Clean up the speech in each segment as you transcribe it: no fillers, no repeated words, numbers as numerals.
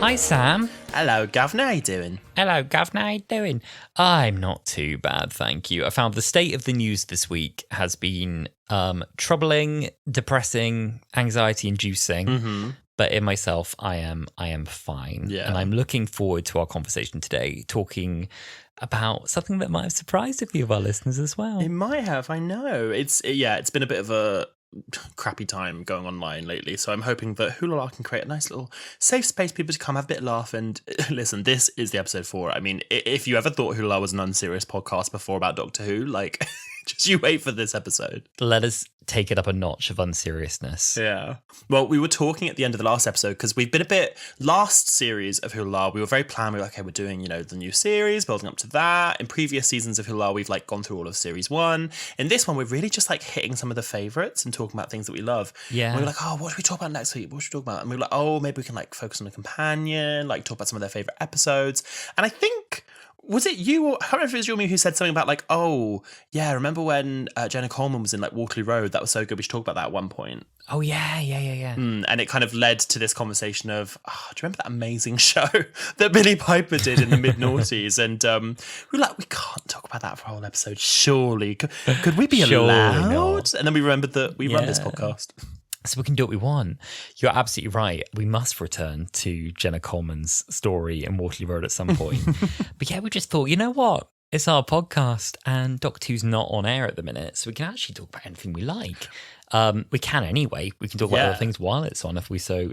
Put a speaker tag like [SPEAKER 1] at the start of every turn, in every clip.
[SPEAKER 1] Hi, Sam.
[SPEAKER 2] Hello, Governor. How you doing?
[SPEAKER 1] Hello, Governor. How you doing? I'm not too bad, thank you. I found the state of the news this week has been troubling, depressing, anxiety-inducing.
[SPEAKER 2] Mm-hmm.
[SPEAKER 1] But in myself, I am fine.
[SPEAKER 2] Yeah.
[SPEAKER 1] And I'm looking forward to our conversation today, talking about something that might have surprised a few of our listeners as well.
[SPEAKER 2] It might have, I know. It's been a bit of a crappy time going online lately, so I'm hoping that Wholala can create a nice little safe space for people to come have a bit of laugh and listen. This is the episode for it. I mean, if you ever thought Wholala was an unserious podcast before about Doctor Who, like, just you wait for this episode.
[SPEAKER 1] Let us take it up a notch of unseriousness.
[SPEAKER 2] Yeah. Well, we were talking at the end of the last episode because we've been a bit last series of Wholala. We were very planned. We were like, okay, we're doing, the new series, building up to that. In previous seasons of Wholala, we've gone through all of series 1. In this one, we're really just hitting some of the favorites and talking about things that we love.
[SPEAKER 1] Yeah.
[SPEAKER 2] And we were like, oh, what should we talk about next week? What should we talk about? And we were like, oh, maybe we can focus on a companion, talk about some of their favorite episodes. And I think, was it you or I don't know if it was you or me who said something about oh yeah, remember when Jenna Coleman was in Waterloo Road? That was so good. We should talk about that at one point.
[SPEAKER 1] Oh yeah.
[SPEAKER 2] And it kind of led to this conversation of, do you remember that amazing show that Billy Piper did in the mid-noughties? And we were like, we can't talk about that for a whole episode. Surely, could we be allowed?
[SPEAKER 1] Not.
[SPEAKER 2] And then we remembered that we run this podcast.
[SPEAKER 1] So we can do what we want. You're absolutely right. We must return to Jenna Coleman's story in Waterloo Road at some point. But yeah, we just thought, you know what? It's our podcast and Doctor Who's not on air at the minute, so we can actually talk about anything we like. We can anyway. We can talk about other things while it's on if we so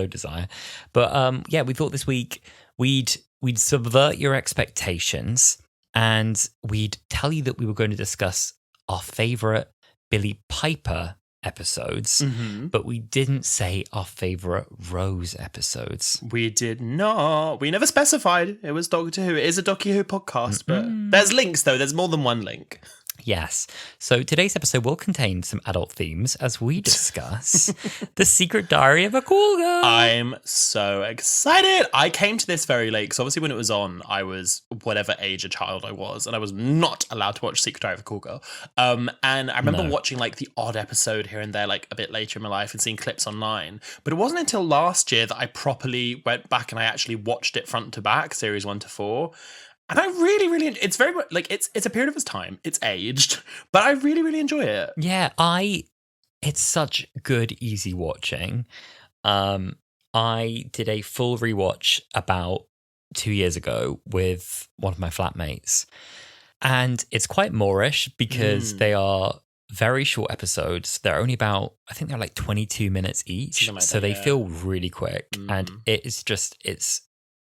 [SPEAKER 1] desire. But yeah, we thought this week we'd subvert your expectations and we'd tell you that we were going to discuss our favourite Billy Piper episodes, but we didn't say our favourite Rose episodes.
[SPEAKER 2] We did not. We never specified it was Doctor Who. It is a Doctor Who podcast, but there's links though. There's more than one link.
[SPEAKER 1] Yes. So today's episode will contain some adult themes as we discuss The Secret Diary of a Cool Girl.
[SPEAKER 2] I'm so excited. I came to this very late because obviously when it was on, I was whatever age a child I was, and I was not allowed to watch Secret Diary of a Cool Girl. And I remember watching the odd episode here and there, a bit later in my life and seeing clips online. But it wasn't until last year that I properly went back and I actually watched it front to back, series 1 to 4. And I really, really, it's very much it's a period of its time. It's aged, but I really, really enjoy it.
[SPEAKER 1] Yeah, it's such good, easy watching. I did a full rewatch about 2 years ago with one of my flatmates, and it's quite Moorish because they are very short episodes. They're only about, I think they're 22 minutes each, so they feel really quick, and it is just it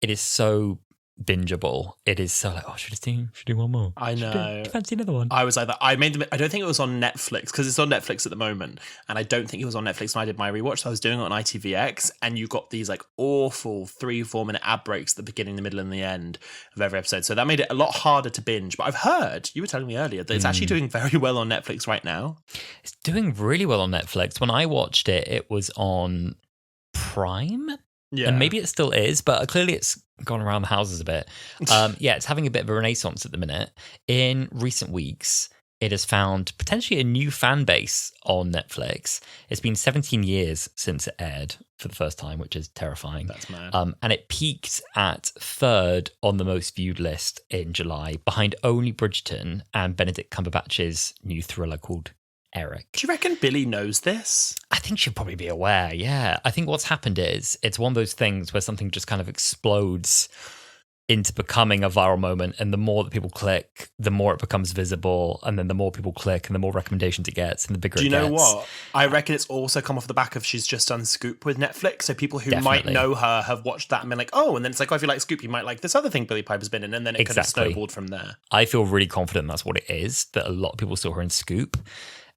[SPEAKER 1] is so bingeable. It is so should do one more.
[SPEAKER 2] I know.
[SPEAKER 1] Fancy another one.
[SPEAKER 2] I was like that. I don't think it was on Netflix because it's on Netflix at the moment, and I don't think it was on Netflix when I did my rewatch. So I was doing it on ITVX, and you got these awful 3-4 minute ad breaks at the beginning, the middle, and the end of every episode. So that made it a lot harder to binge. But I've heard, you were telling me earlier, that it's actually doing very well on Netflix right now.
[SPEAKER 1] It's doing really well on Netflix. When I watched it, it was on Prime.
[SPEAKER 2] Yeah.
[SPEAKER 1] And maybe it still is, but clearly it's gone around the houses a bit. Yeah, it's having a bit of a renaissance at the minute. In recent weeks, it has found potentially a new fan base on Netflix. It's been 17 years since it aired for the first time, which is terrifying.
[SPEAKER 2] That's mad.
[SPEAKER 1] And it peaked at 3rd on the most viewed list in July, behind only Bridgerton and Benedict Cumberbatch's new thriller called Eric.
[SPEAKER 2] Do you reckon Billy knows this?
[SPEAKER 1] I think she'll probably be aware, yeah. I think what's happened is it's one of those things where something just kind of explodes into becoming a viral moment, and the more that people click, the more it becomes visible, and then the more people click and the more recommendations it gets and the bigger it gets.
[SPEAKER 2] Do you know what? I reckon it's also come off the back of she's just done Scoop with Netflix, so people who might know her have watched that and been and then it's if you like Scoop, you might like this other thing Billy Piper's been in, and then it kind of snowballed from there.
[SPEAKER 1] I feel really confident that's what it is, that a lot of people saw her in Scoop,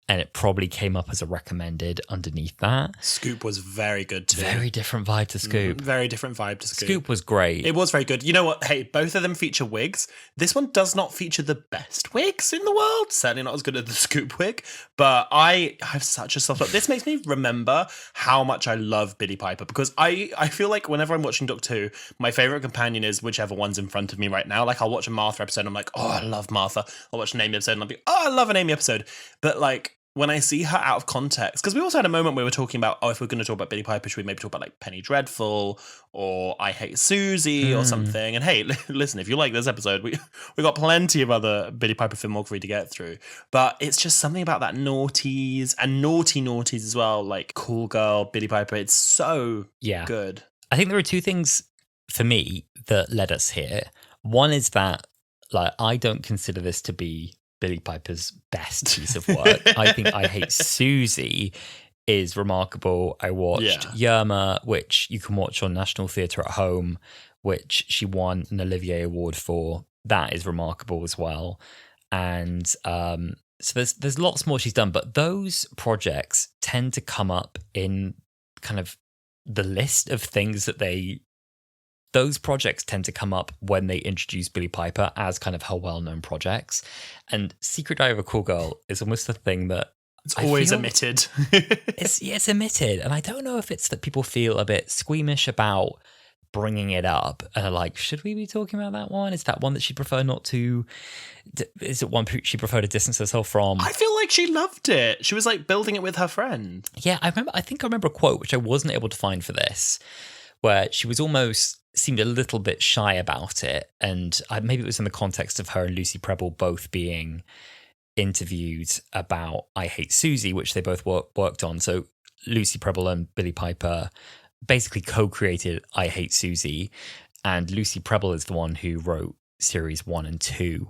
[SPEAKER 1] and it probably came up as a recommended underneath that.
[SPEAKER 2] Scoop was very good too.
[SPEAKER 1] Very different vibe to Scoop.
[SPEAKER 2] Very different vibe to Scoop.
[SPEAKER 1] Scoop was great.
[SPEAKER 2] It was very good. You know what? Hey, both of them feature wigs. This one does not feature the best wigs in the world. Certainly not as good as the Scoop wig. But I have such a soft spot. This makes me remember how much I love Billy Piper, because I feel like whenever I'm watching Doctor Who, my favourite companion is whichever one's in front of me right now. I'll watch a Martha episode and I'm like, oh, I love Martha. I'll watch an Amy episode and I'll be, oh, I love an Amy episode. But when I see her out of context, because we also had a moment where we were talking about, if we're going to talk about Billie Piper, should we maybe talk about like Penny Dreadful or I Hate Susie or something? And hey, listen, if you like this episode, we got plenty of other Billie Piper filmography to get through. But it's just something about that naughties and naughties as well, like Cool Girl, Billie Piper. It's so good.
[SPEAKER 1] I think there are two things for me that led us here. One is that like I don't consider this to be Billie Piper's best piece of work. I think I Hate Susie is remarkable. I watched Yerma, which you can watch on National Theatre at Home, which she won an Olivier Award for. That is remarkable as well. And so there's lots more she's done, but those projects tend to come up in kind of the list of things that those projects tend to come up when they introduce Billie Piper as kind of her well-known projects. And Secret Diary of a Cool Girl is almost the thing that
[SPEAKER 2] it's always omitted.
[SPEAKER 1] it's omitted. And I don't know if it's that people feel a bit squeamish about bringing it up and are like, should we be talking about that one? Is that one that she'd prefer not to? Is it one she prefer to distance herself from?
[SPEAKER 2] I feel like she loved it. She was like building it with her friend.
[SPEAKER 1] Yeah, I think I remember a quote, which I wasn't able to find for this, where she was almost seemed a little bit shy about it. And maybe it was in the context of her and Lucy Prebble both being interviewed about I Hate Susie, which they both worked on. So Lucy Prebble and Billie Piper basically co-created I Hate Susie, and Lucy Prebble is the one who wrote series 1 and 2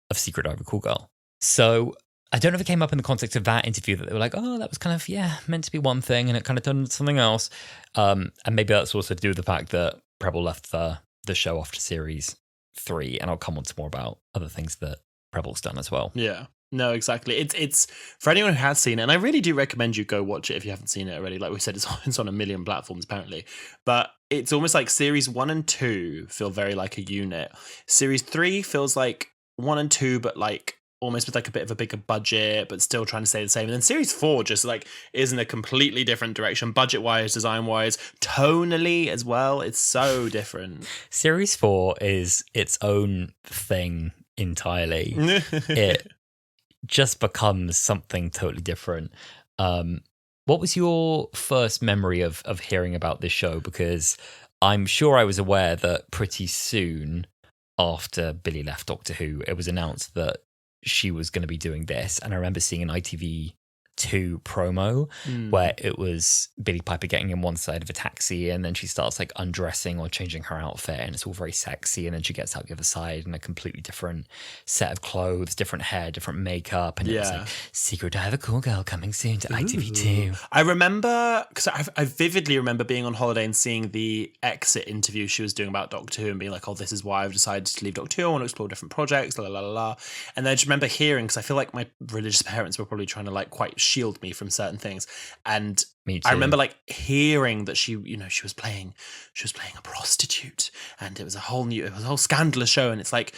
[SPEAKER 1] of Secret Diary of a Cool Girl. So I don't know if it came up in the context of that interview that they were like, oh, that was kind of, meant to be one thing and it kind of turned into something else. And maybe that's also to do with the fact that Prebble left the show after series 3, and I'll come on to more about other things that Prebble's done as well.
[SPEAKER 2] Yeah. No, exactly. It's for anyone who has seen it, and I really do recommend you go watch it if you haven't seen it already. Like we said, it's on a million platforms apparently, but it's almost like series 1 and 2 feel very like a unit. Series 3 feels like 1 and 2, but like almost with like a bit of a bigger budget, but still trying to stay the same. And then series 4 just like is in a completely different direction, budget wise, design wise, tonally as well. It's so different.
[SPEAKER 1] Series 4 is its own thing entirely. It just becomes something totally different. What was your first memory of hearing about this show? Because I'm sure I was aware that pretty soon after Billie left Doctor Who, it was announced that she was going to be doing this. And I remember seeing an ITV2 promo where it was Billie Piper getting in one side of a taxi, and then she starts like undressing or changing her outfit, and it's all very sexy, and then she gets out the other side in a completely different set of clothes, different hair, different makeup, and it was like Secret Diary of a Cool Girl coming soon to ITV2.
[SPEAKER 2] I remember, because I vividly remember being on holiday and seeing the exit interview she was doing about Doctor Who and being like, oh, this is why I've decided to leave Doctor Who, I want to explore different projects, la la la la. And then I just remember hearing, because I feel like my religious parents were probably trying to like quite shield me from certain things, and I remember like hearing that she was playing a prostitute, and it was a whole scandalous show, and it's like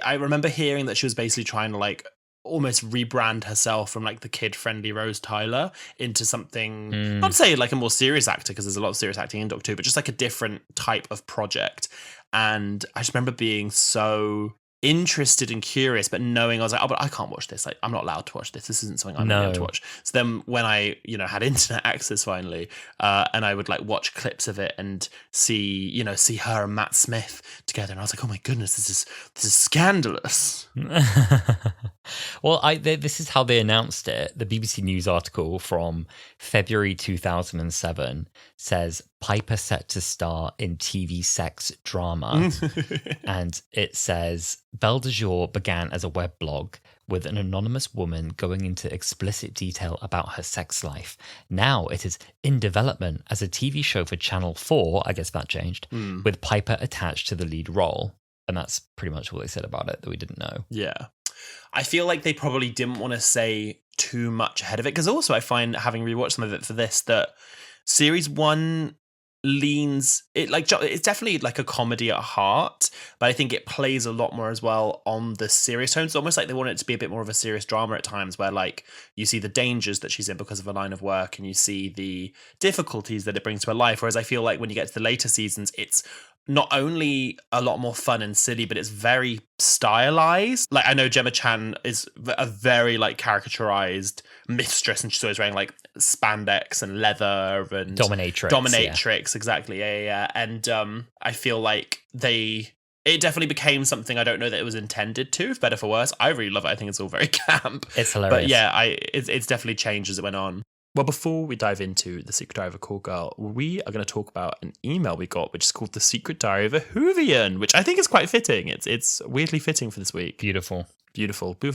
[SPEAKER 2] I remember hearing that she was basically trying to like almost rebrand herself from like the kid-friendly Rose Tyler into something, not to say like a more serious actor, because there's a lot of serious acting in Doctor Who, but just like a different type of project. And I just remember being so interested and curious, but knowing I was like, oh, but I can't watch this. Like, I'm not allowed to watch this. This isn't something I'm able to watch. So then when I, had internet access finally, and I would like watch clips of it and see her and Matt Smith together, and I was like, oh my goodness, this is scandalous.
[SPEAKER 1] Well, this is how they announced it. The BBC News article from February 2007 says Piper set to star in TV sex drama. And it says Belle de Jour began as a web blog with an anonymous woman going into explicit detail about her sex life. Now it is in development as a TV show for Channel 4, I guess that changed, with Piper attached to the lead role. And that's pretty much all they said about it that we didn't know.
[SPEAKER 2] Yeah. I feel like they probably didn't want to say too much ahead of it, because also I find, having rewatched some of it for this, that series 1 leans it's definitely like a comedy at heart, but I think it plays a lot more as well on the serious tone. It's almost like they want it to be a bit more of a serious drama at times, where like you see the dangers that she's in because of her line of work, and you see the difficulties that it brings to her life, whereas I feel like when you get to the later seasons, it's not only a lot more fun and silly, but it's very stylized. Like, I know Gemma Chan is a very like caricaturized mistress, and she's always wearing like spandex and leather and dominatrix, exactly. Yeah. And I feel like it definitely became something. I don't know that it was intended to, for better for worse. I really love it. I think it's all very camp.
[SPEAKER 1] It's hilarious.
[SPEAKER 2] But yeah, it's definitely changed as it went on. Well, before we dive into The Secret Diary of a Call Girl, we are going to talk about an email we got, which is called The Secret Diary of a Whovian, which I think is quite fitting. It's weirdly fitting for this week. Beautiful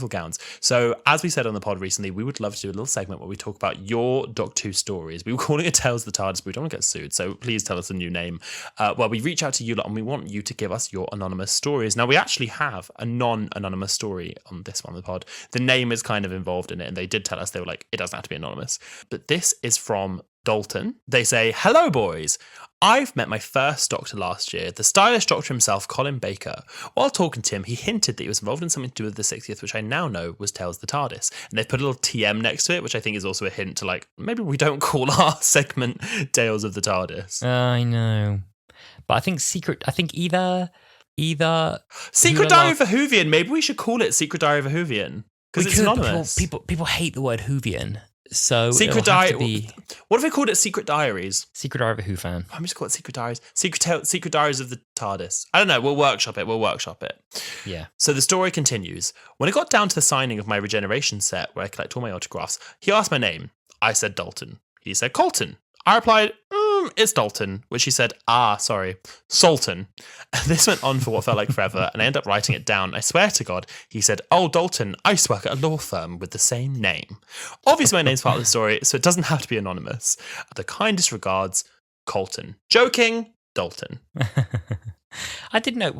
[SPEAKER 2] gowns. So, as we said on the pod recently, we would love to do a little segment where we talk about your Doctor Who stories. We were calling it Tales of the TARDIS, but we don't want to get sued, so please tell us a new name. Well, we reach out to you lot and we want you to give us your anonymous stories. Now, we actually have a non-anonymous story on this one of the pod. The name is kind of involved in it, and they did tell us, they were like, it doesn't have to be anonymous. But this is from Dalton. They say, "Hello, boys. I've met my first Doctor last year, the stylish Doctor himself, Colin Baker. While talking to him, he hinted that he was involved in something to do with the 60th, which I now know was Tales of the TARDIS. And they've put a little TM next to it, which I think is also a hint to, like, maybe we don't call our segment Tales of the TARDIS.
[SPEAKER 1] I know. But I think either
[SPEAKER 2] Secret Diary of a Whovian. Maybe we should call it Secret Diary of a Whovian. Because it's anonymous.
[SPEAKER 1] People hate the word Whovian. So
[SPEAKER 2] Secret Diary. What if we called it Secret Diaries?
[SPEAKER 1] Secret Diary of a Who fan.
[SPEAKER 2] I'm just call it Secret Diaries. Secret Diaries of the TARDIS. I don't know. We'll workshop it.
[SPEAKER 1] Yeah.
[SPEAKER 2] So the story continues. When it got down to the signing of my regeneration set, where I collect all my autographs, he asked my name. I said Dalton. He said Colton. I replied, it's Dalton, which he said, sorry, Sultan. This went on for what felt like forever, and I ended up writing it down. I swear to God, he said, "Oh, Dalton, I used to work at a law firm with the same name." Obviously, my name's part of the story, so it doesn't have to be anonymous. The kindest regards, Colton. Joking, Dalton.
[SPEAKER 1] I didn't know.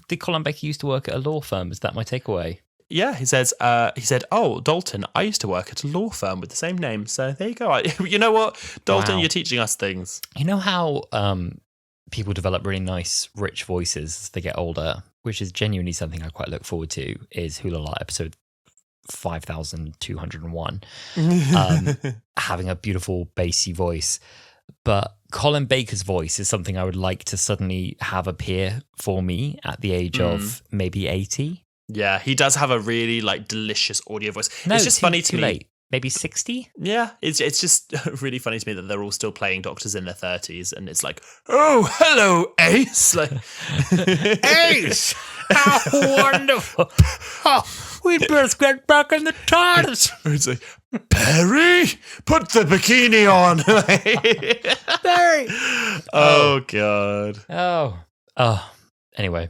[SPEAKER 1] Did Colin Baker used to work at a law firm? Is that my takeaway?
[SPEAKER 2] Yeah, he said, "Oh, Dalton, I used to work at a law firm with the same name." So there you go. You know what, Dalton, wow. You're teaching us things.
[SPEAKER 1] You know how people develop really nice, rich voices as they get older, which is genuinely something I quite look forward to, is Wholala episode 5201. Having a beautiful, bassy voice. But Colin Baker's voice is something I would like to suddenly have appear for me at the age of maybe 80.
[SPEAKER 2] Yeah, he does have a really like delicious audio voice.
[SPEAKER 1] No,
[SPEAKER 2] it's just funny to me.
[SPEAKER 1] Late. Maybe 60?
[SPEAKER 2] Yeah, it's just really funny to me that they're all still playing doctors in their 30s, and it's like, "Oh, hello, Ace." Like,
[SPEAKER 1] Ace! How wonderful. Oh, we'd best get back in the TARDIS.
[SPEAKER 2] It's like, "Perry, put the bikini on."
[SPEAKER 1] Perry!
[SPEAKER 2] Oh, God.
[SPEAKER 1] Oh. Anyway.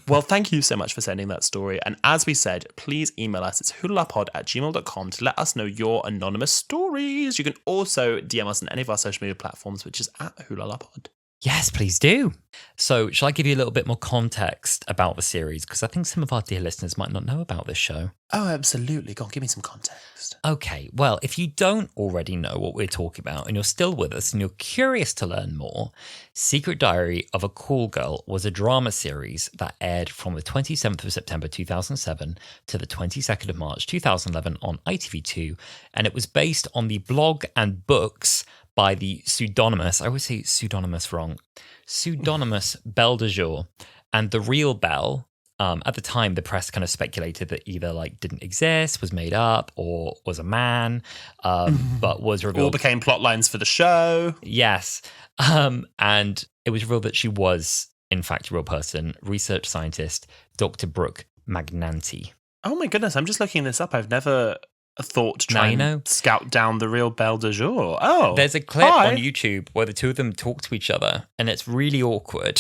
[SPEAKER 2] Well, thank you so much for sending that story. And as we said, please email us. It's hurtlepod@gmail.com to let us know your anonymous stories. You can also DM us on any of our social media platforms, which is @hurtlepod.
[SPEAKER 1] Yes, please do. So, shall I give you a little bit more context about the series? Because I think some of our dear listeners might not know about this show.
[SPEAKER 2] Oh, absolutely. Go on, give me some context.
[SPEAKER 1] Okay, well, if you don't already know what we're talking about and you're still with us and you're curious to learn more, Secret Diary of a Call Girl was a drama series that aired from the 27th of September 2007 to the 22nd of March 2011 on ITV2, and it was based on the blog and books by the pseudonymous, I always say pseudonymous wrong, pseudonymous Belle de Jour, and the real Belle. At the time, the press kind of speculated that either like didn't exist, was made up, or was a man, but was revealed.
[SPEAKER 2] All became plot lines for the show.
[SPEAKER 1] Yes. And it was revealed that she was, in fact, a real person, research scientist, Dr. Brooke Magnanti.
[SPEAKER 2] Oh my goodness, I'm just looking this up. I've never thought to try and scout down the real Belle de Jour. Oh,
[SPEAKER 1] there's a clip on YouTube where the two of them talk to each other, and it's really awkward.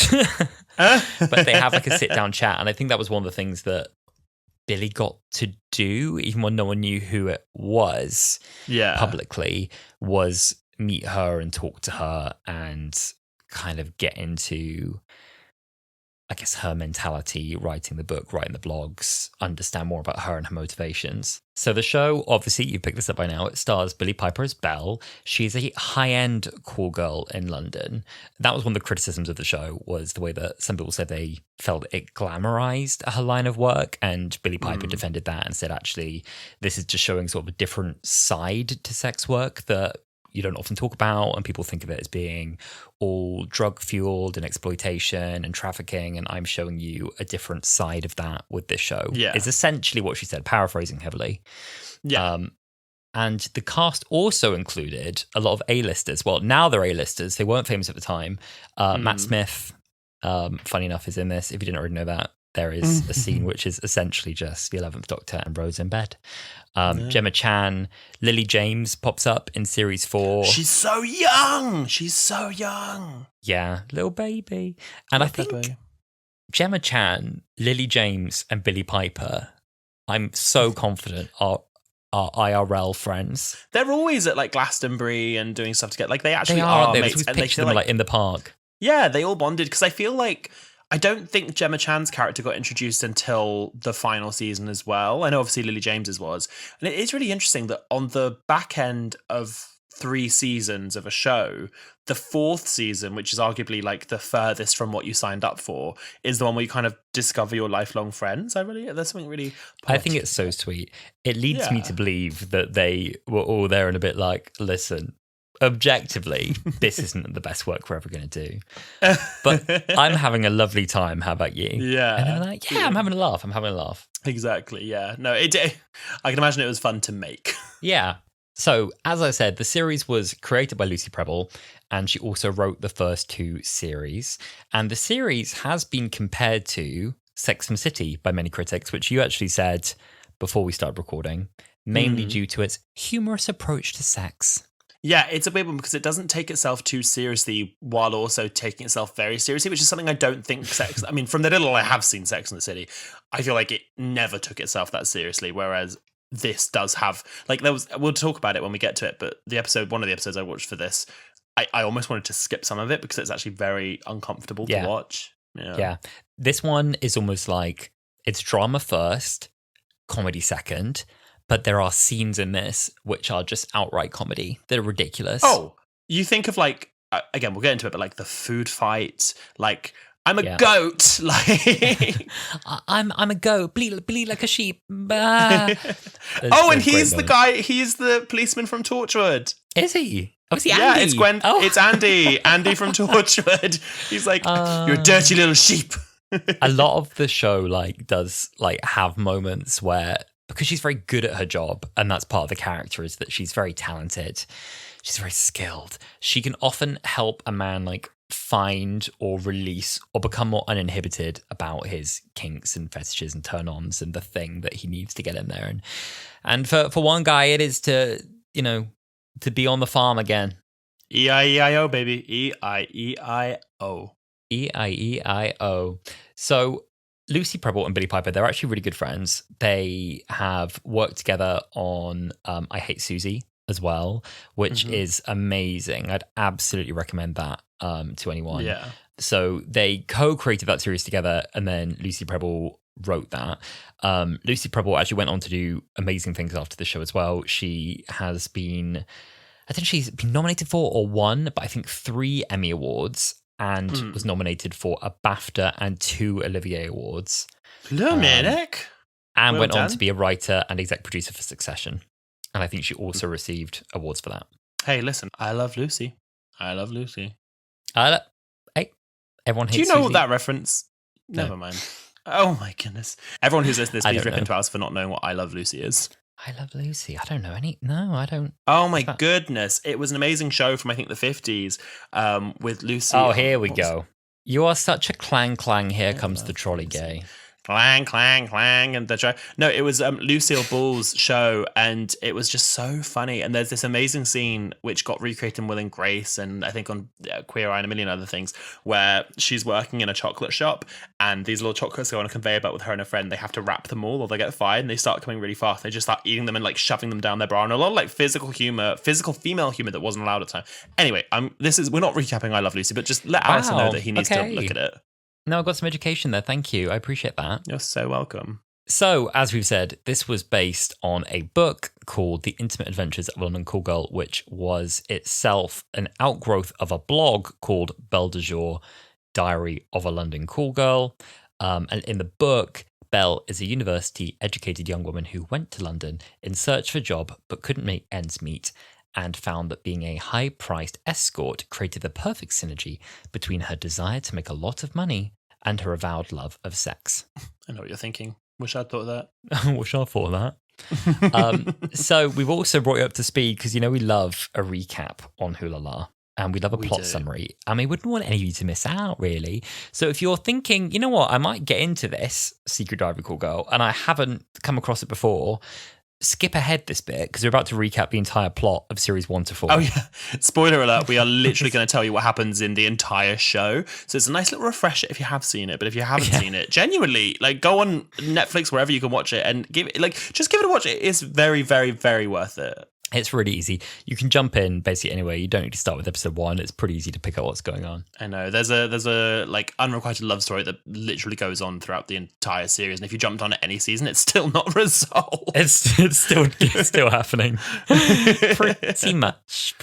[SPEAKER 1] But they have like a sit-down chat, and I think that was one of the things that Billy got to do, even when no one knew who it was publicly, was meet her and talk to her and kind of get into, I guess, her mentality, writing the book, writing the blogs, understand more about her and her motivations. So the show, obviously, you picked this up by now, it stars Billie Piper as Belle. She's a high-end call girl in London. That was one of the criticisms of the show, was the way that some people said they felt it glamorized her line of work, and Billie Piper defended that and said, actually, this is just showing sort of a different side to sex work that, you don't often talk about, and people think of it as being all drug fueled and exploitation and trafficking, and I'm showing you a different side of that with this show.
[SPEAKER 2] Yeah.
[SPEAKER 1] Is essentially what she said, paraphrasing heavily.
[SPEAKER 2] Yeah.
[SPEAKER 1] And the cast also included a lot of A-listers. Well, now they're A-listers. They weren't famous at the time. Matt Smith, funny enough, is in this. If you didn't already know that, there is a scene which is essentially just the 11th Doctor and Rose in bed. Gemma Chan, Lily James pops up in series 4.
[SPEAKER 2] She's so young. She's so young.
[SPEAKER 1] Yeah, little baby. And I think Gemma Chan, Lily James, and Billie Piper, I'm so confident are IRL friends.
[SPEAKER 2] They're always at like Glastonbury and doing stuff together. Like they actually
[SPEAKER 1] are
[SPEAKER 2] mates.
[SPEAKER 1] We
[SPEAKER 2] And
[SPEAKER 1] picture
[SPEAKER 2] they
[SPEAKER 1] them like in the park.
[SPEAKER 2] Yeah, they all bonded because I feel like I don't think Gemma Chan's character got introduced until the final season as well. I know obviously Lily James's was. And it is really interesting that on the back end of 3 seasons of a show, the 4th season, which is arguably like the furthest from what you signed up for, is the one where you kind of discover your lifelong friends. There's something really poetic.
[SPEAKER 1] I think it's so sweet. It leads me to believe that they were all there and a bit like, listen, objectively, this isn't the best work we're ever going to do. But I'm having a lovely time. How about you?
[SPEAKER 2] Yeah.
[SPEAKER 1] And they're like, yeah, I'm having a laugh.
[SPEAKER 2] Exactly, yeah. No, I can imagine it was fun to make.
[SPEAKER 1] Yeah. So, as I said, the series was created by Lucy Prebble, and she also wrote the first 2 series. And the series has been compared to Sex and the City by many critics, which you actually said before we started recording, mainly due to its humorous approach to sex.
[SPEAKER 2] Yeah, it's a weird one because it doesn't take itself too seriously while also taking itself very seriously, which is something I don't think I mean, from the little I have seen Sex and the City, I feel like it never took itself that seriously, whereas this does have, like, we'll talk about it when we get to it, but one of the episodes I watched for this, I almost wanted to skip some of it because it's actually very uncomfortable to watch. Yeah.
[SPEAKER 1] This one is almost like it's drama first, comedy second, but there are scenes in this which are just outright comedy. They're ridiculous.
[SPEAKER 2] Oh, you think of like, again, we'll get into it, but like the food fight, like, I'm a goat. Like
[SPEAKER 1] I'm a goat. Bleat like a sheep.
[SPEAKER 2] And he's the guy. He's the policeman from Torchwood.
[SPEAKER 1] Is he? Oh, is he Andy?
[SPEAKER 2] Yeah, it's Gwen. Oh. It's Andy. Andy from Torchwood. He's like, you're a dirty little sheep.
[SPEAKER 1] A lot of the show does have moments where, because she's very good at her job, and that's part of the character, is that she's very talented. She's very skilled. She can often help a man find or release or become more uninhibited about his kinks and fetishes and turn-ons and the thing that he needs to get in there. And for one guy, it is to be on the farm again.
[SPEAKER 2] E-I-E-I-O, baby. E-I-E-I-O.
[SPEAKER 1] E-I-E-I-O. So Lucy Prebble and Billie Piper, they're actually really good friends. They have worked together on I Hate Susie as well, which is amazing. I'd absolutely recommend that to anyone.
[SPEAKER 2] Yeah.
[SPEAKER 1] So they co-created that series together, and then Lucy Prebble wrote that. Lucy Prebble actually went on to do amazing things after the show as well. She has been, I think she's been nominated for or won, but I think 3 Emmy Awards, and was nominated for a BAFTA and 2 Olivier Awards.
[SPEAKER 2] Dominic.
[SPEAKER 1] And
[SPEAKER 2] Well
[SPEAKER 1] went on
[SPEAKER 2] done.
[SPEAKER 1] to be a writer and exec producer for Succession. And I think she also received awards for that.
[SPEAKER 2] Hey, listen, I love Lucy. I love Lucy.
[SPEAKER 1] Hey, everyone hates
[SPEAKER 2] Do you know
[SPEAKER 1] Susie.
[SPEAKER 2] that reference?
[SPEAKER 1] No.
[SPEAKER 2] Never mind. Oh my goodness. Everyone who's listening to this,
[SPEAKER 1] I
[SPEAKER 2] please
[SPEAKER 1] don't
[SPEAKER 2] rip
[SPEAKER 1] know.
[SPEAKER 2] into us for not knowing what I Love Lucy is.
[SPEAKER 1] I love Lucy. I don't know any. No, I don't.
[SPEAKER 2] Oh my
[SPEAKER 1] What's that?
[SPEAKER 2] goodness. It was an amazing show from, I think, the 50s with Lucy.
[SPEAKER 1] Oh, here we go. You are such a clang. Here comes the trolley gay.
[SPEAKER 2] Clang, clang, clang, and the show. No, it was Lucille Ball's show, and it was just so funny. And there's this amazing scene which got recreated in Will and Grace, and I think on Queer Eye and a million other things, where she's working in a chocolate shop, and these little chocolates go on a conveyor belt with her and a friend. They have to wrap them all, or they get fired, and they start coming really fast. They just start eating them and shoving them down their bra, and a lot of physical female humor that wasn't allowed at the time. Anyway, we're not recapping I Love Lucy, but just let Alison know that he needs to look at it.
[SPEAKER 1] No, I got some education there. Thank you. I appreciate that.
[SPEAKER 2] You're so welcome.
[SPEAKER 1] So, as we've said, this was based on a book called The Intimate Adventures of a London Call Girl, which was itself an outgrowth of a blog called Belle de Jour, Diary of a London Call Girl. And in the book, Belle is a university-educated young woman who went to London in search of a job but couldn't make ends meet. and found that being a high-priced escort created the perfect synergy between her desire to make a lot of money and her avowed love of sex.
[SPEAKER 2] I know what you're thinking. Wish I'd thought of
[SPEAKER 1] that. Wish I thought of that. So we've also brought you up to speed because, we love a recap on Wholala. And we love a plot summary. I mean, we wouldn't want any of you to miss out, really. So if you're thinking, you know what, I might get into this Secret Diary Call Girl, and I haven't come across it before, skip ahead this bit because we're about to recap the entire plot of series 1 to 4.
[SPEAKER 2] Oh, yeah. Spoiler alert, we are literally going to tell you what happens in the entire show. So it's a nice little refresher if you have seen it. But if you haven't seen it, genuinely, go on Netflix, wherever you can watch it, and just give it a watch. It is very, very, very worth it.
[SPEAKER 1] It's really easy. You can jump in basically anywhere. You don't need to start with episode 1. It's pretty easy to pick up what's going on.
[SPEAKER 2] I know. There's a unrequited love story that literally goes on throughout the entire series, and if you jumped on it any season, it's still not resolved.
[SPEAKER 1] It's still happening. Pretty much.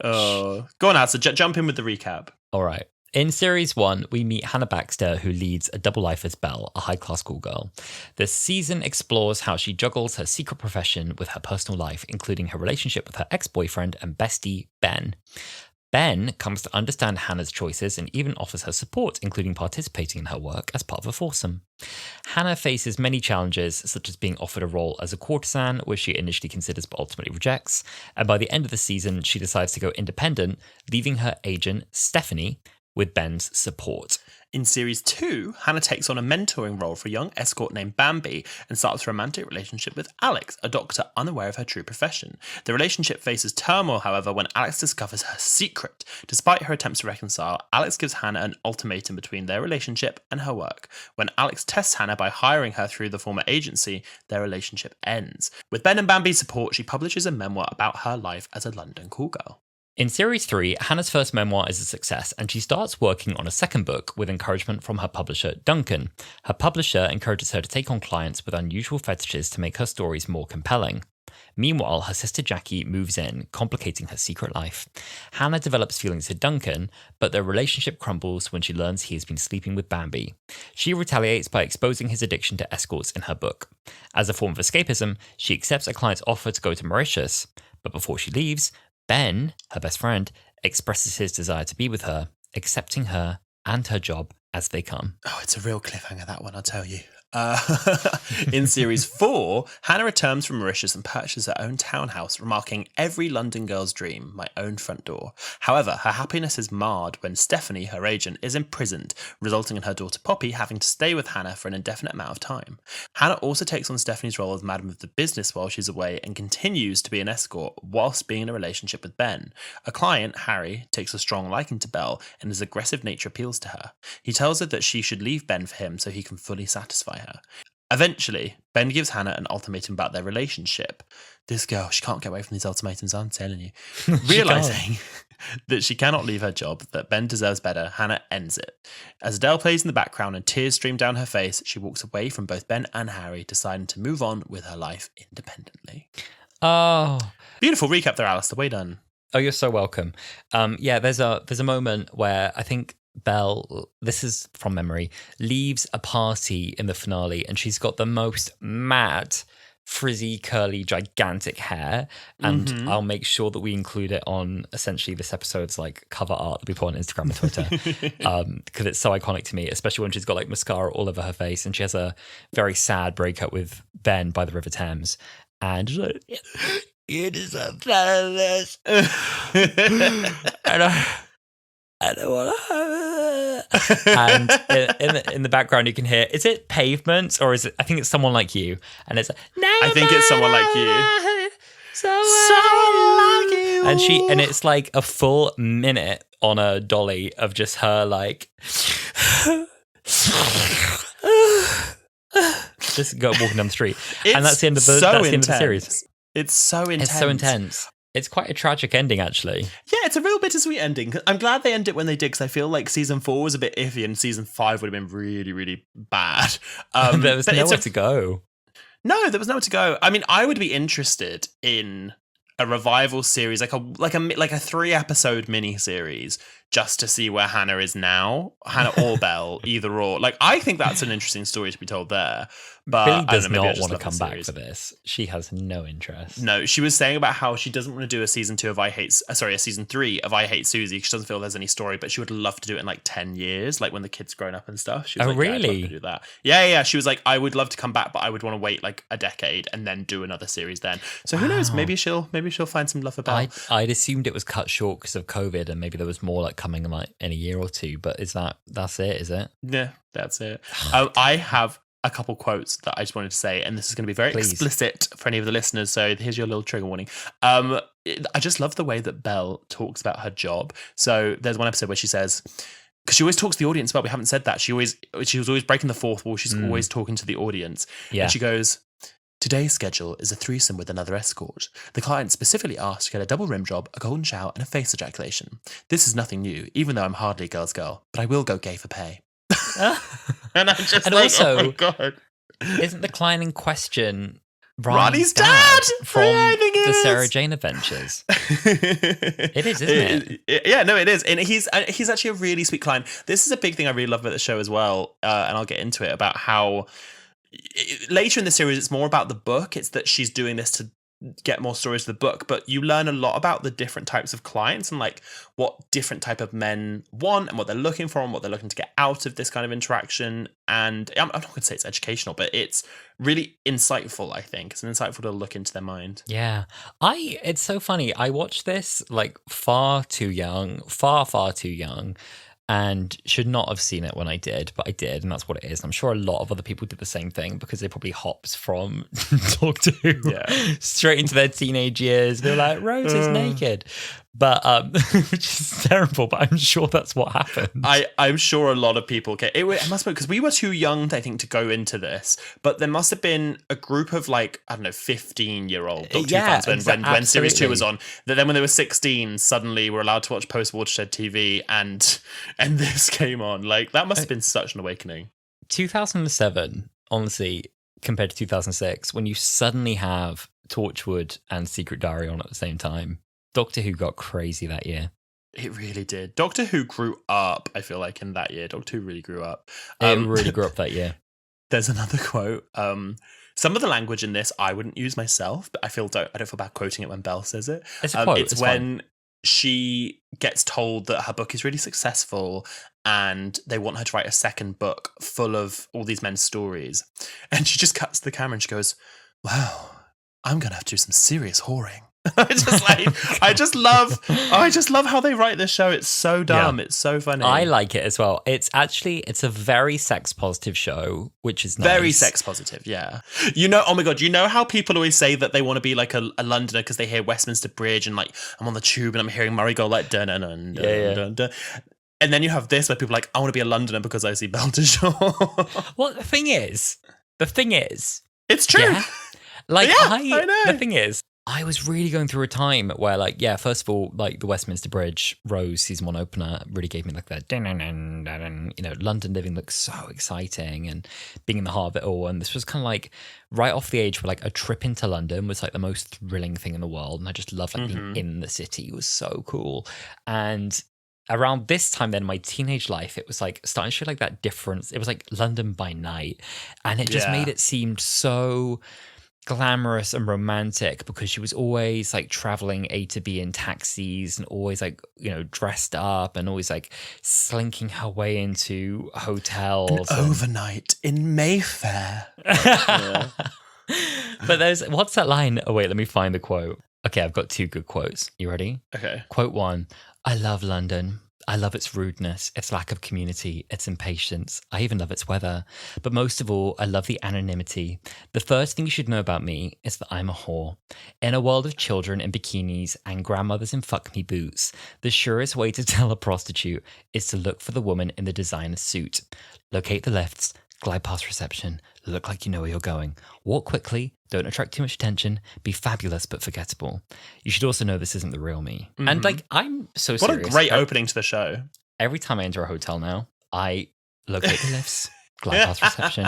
[SPEAKER 2] Oh, go on, Al. So jump in with the recap.
[SPEAKER 1] All right. In Series 1, we meet Hannah Baxter, who leads a double life as Belle, a high-class school girl. The season explores how she juggles her secret profession with her personal life, including her relationship with her ex-boyfriend and bestie, Ben. Ben comes to understand Hannah's choices and even offers her support, including participating in her work as part of a foursome. Hannah faces many challenges, such as being offered a role as a courtesan, which she initially considers but ultimately rejects, and by the end of the season, she decides to go independent, leaving her agent, Stephanie, with Ben's support.
[SPEAKER 2] In Series 2, Hannah takes on a mentoring role for a young escort named Bambi and starts a romantic relationship with Alex, a doctor unaware of her true profession. The relationship faces turmoil, however, when Alex discovers her secret. Despite her attempts to reconcile, Alex gives Hannah an ultimatum between their relationship and her work. When Alex tests Hannah by hiring her through the former agency, their relationship ends. With Ben and Bambi's support, she publishes a memoir about her life as a London call girl.
[SPEAKER 1] In Series 3, Hannah's first memoir is a success, and she starts working on a second book with encouragement from her publisher, Duncan. Her publisher encourages her to take on clients with unusual fetishes to make her stories more compelling. Meanwhile, her sister Jackie moves in, complicating her secret life. Hannah develops feelings for Duncan, but their relationship crumbles when she learns he has been sleeping with Bambi. She retaliates by exposing his addiction to escorts in her book. As a form of escapism, she accepts a client's offer to go to Mauritius, but before she leaves, Ben, her best friend, expresses his desire to be with her, accepting her and her job as they come.
[SPEAKER 2] Oh, it's a real cliffhanger, that one, I'll tell you. In Series 4, Hannah returns from Mauritius and purchases her own townhouse, remarking, "Every London girl's dream, my own front door." However, her happiness is marred when Stephanie, her agent, is imprisoned, resulting in her daughter Poppy having to stay with Hannah for an indefinite amount of time. Hannah also takes on Stephanie's role as Madam of the Business while she's away and continues to be an escort whilst being in a relationship with Ben. A client, Harry, takes a strong liking to Belle and his aggressive nature appeals to her. He tells her that she should leave Ben for him so he can fully satisfy her. Eventually, Ben gives Hannah an ultimatum about their relationship. This girl, she can't get away from these ultimatums, I'm telling you. Realising that she cannot leave her job, that Ben deserves better, Hannah ends it. As Adele plays in the background and tears stream down her face, she walks away from both Ben and Harry, deciding to move on with her life independently.
[SPEAKER 1] Oh.
[SPEAKER 2] Beautiful recap there, Alasdair. Well done.
[SPEAKER 1] Oh, you're so welcome. There's a moment where I think Belle, this is from memory, leaves a party in the finale and she's got the most mad, frizzy, curly, gigantic hair. And I'll make sure that we include it on essentially this episode's cover art that we put on Instagram and Twitter because it's so iconic to me, especially when she's got mascara all over her face and she has a very sad breakup with Ben by the River Thames. And she's like, "You deserve better than this." I don't want to have it. And in the background, you can hear, is it Pavement or is it, I think it's Someone Like You. And it's,
[SPEAKER 2] I think it's Someone Like You. Someone Like You.
[SPEAKER 1] And it's a full minute on a dolly of just her just walking down the street. And that's the end of the series.
[SPEAKER 2] It's so intense.
[SPEAKER 1] It's so intense. It's quite a tragic ending, actually.
[SPEAKER 2] Yeah, it's a real bittersweet ending. I'm glad they end it when they did, because I feel like season 4 was a bit iffy and season 5 would have been really, really bad.
[SPEAKER 1] There was nowhere to go.
[SPEAKER 2] No, there was nowhere to go. I mean, I would be interested in a revival series, like a 3-episode mini series, just to see where Hannah is now. Hannah or Belle, either or. Like, I think that's an interesting story to be told there. But
[SPEAKER 1] Billy does
[SPEAKER 2] I don't know, maybe I
[SPEAKER 1] not
[SPEAKER 2] just
[SPEAKER 1] want to
[SPEAKER 2] love the
[SPEAKER 1] come back
[SPEAKER 2] series.
[SPEAKER 1] for this. She has no interest.
[SPEAKER 2] No, she was saying about how she doesn't want to do a season 3 of I Hate Susie. She doesn't feel there's any story, but she would love to do it in like 10 years, like when the kid's grown up and stuff. She was like,
[SPEAKER 1] really?
[SPEAKER 2] Yeah, I'd love to do that. Yeah. She was like, I would love to come back, but I would want to wait like a decade and then do another series then. So who knows? Maybe she'll find some love for Belle.
[SPEAKER 1] I'd assumed it was cut short because of COVID, and maybe there was more like coming in like in a year or two. But that's it? Is it?
[SPEAKER 2] Yeah, that's it. I have a couple quotes that I just wanted to say, and this is going to be very explicit for any of the listeners, so here's your little trigger warning. I just love the way that Belle talks about her job. So there's one episode where she says, because she always talks to the audience, but we haven't said that. She was always breaking the fourth wall. She's always talking to the audience. Yeah. And she goes, today's schedule is a threesome with another escort. The client specifically asked to get a double rim job, a golden shower, and a face ejaculation. This is nothing new, even though I'm hardly a girl's girl, but I will go gay for pay. And I'm just
[SPEAKER 1] also,
[SPEAKER 2] oh my God.
[SPEAKER 1] Isn't the client in question
[SPEAKER 2] Ronnie's dad
[SPEAKER 1] from the Sarah Jane Adventures? It is, isn't it?
[SPEAKER 2] Yeah, no, it is. And he's actually a really sweet client. This is a big thing I really love about the show as well, and I'll get into it, about how later in the series it's more about the book. It's that she's doing this to get more stories to the book, but you learn a lot about the different types of clients and like what different type of men want and what they're looking for and what they're looking to get out of this kind of interaction. And I'm not going to say it's educational, but it's really insightful. I think it's an insightful to look into their mind.
[SPEAKER 1] Yeah, it's so funny. I watched this like far too young, and should not have seen it when I did, but I did, and that's what it is. I'm sure a lot of other people did the same thing because they probably hopped from Doctor Who straight into their teenage years. They're like, Rose is naked. But which is terrible, but I'm sure that's what happened.
[SPEAKER 2] I'm sure a lot of people it must be because we were too young, I think, to go into this, but there must have been a group of like, I don't know, 15-year-old Doctor Who fans when Series 2 was on, that then when they were 16 suddenly were allowed to watch post-Watershed TV and this came on. Like, that must have been such an awakening.
[SPEAKER 1] 2007, honestly, compared to 2006, when you suddenly have Torchwood and Secret Diary on at the same time, Doctor Who got crazy that year.
[SPEAKER 2] It really did. Doctor Who grew up, I feel like, in that year. Doctor Who really grew up.
[SPEAKER 1] It really grew up that year.
[SPEAKER 2] There's another quote. Some of the language in this I wouldn't use myself, but I don't feel bad quoting it when Belle says it.
[SPEAKER 1] It's a quote.
[SPEAKER 2] It's when she gets told that her book is really successful and they want her to write a second book full of all these men's stories. And she just cuts to the camera and she goes, wow, I'm going to have to do some serious whoring. I just love how they write this show. It's so dumb. Yeah. It's so funny.
[SPEAKER 1] I like it as well. It's a very sex positive show, which is nice.
[SPEAKER 2] Very sex positive, yeah. Oh my God, you know how people always say that they want to be like a Londoner because they hear Westminster Bridge and like I'm on the tube and I'm hearing Murray go like dun dun dun dun dun. And then you have this where people are like, I want to be a Londoner because I see Belteshaw.
[SPEAKER 1] Well, the thing is,
[SPEAKER 2] it's true.
[SPEAKER 1] Yeah? Like,
[SPEAKER 2] I know.
[SPEAKER 1] The thing is, I was really going through a time where, like, yeah, first of all, like the Westminster Bridge, Rose season 1 opener really gave me like that, London living looks so exciting and being in the heart of it all. And this was kind of like right off the age where like a trip into London was like the most thrilling thing in the world. And I just loved like being in the city. It was so cool. And around this time then, my teenage life, it was like starting to show like that difference. It was like London by night. And it just made it seem so glamorous and romantic because she was always like traveling A to B in taxis and always like, dressed up and always like slinking her way into hotels.
[SPEAKER 2] Overnight in Mayfair.
[SPEAKER 1] But what's that line? Oh, wait, let me find the quote. Okay, I've got 2 good quotes. You ready?
[SPEAKER 2] Okay.
[SPEAKER 1] Quote 1, I love London. I love its rudeness, its lack of community, its impatience. I even love its weather. But most of all, I love the anonymity. The first thing you should know about me is that I'm a whore. In a world of children in bikinis and grandmothers in fuck-me boots, the surest way to tell a prostitute is to look for the woman in the designer suit. Locate the lifts, glide past reception, look like you know where you're going. Walk quickly, don't attract too much attention, be fabulous but forgettable. You should also know this isn't the real me. Mm-hmm. And like, I'm so serious.
[SPEAKER 2] What a great opening to the show.
[SPEAKER 1] Every time I enter a hotel now, I locate the lifts, glide past reception,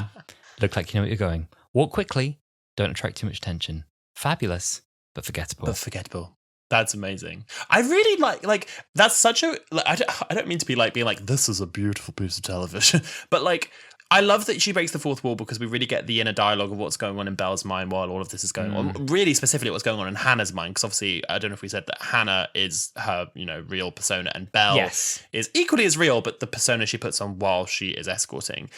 [SPEAKER 1] look like you know where you're going. Walk quickly, don't attract too much attention. Fabulous but forgettable.
[SPEAKER 2] That's amazing. I really like that's such a I don't mean to be like being like this is a beautiful piece of television, but like I love that she breaks the fourth wall because we really get the inner dialogue of what's going on in Belle's mind while all of this is going on. Really specifically what's going on in Hannah's mind, because obviously I don't know if we said that Hannah is her, real persona, and Belle is equally as real, but the persona she puts on while she is escorting.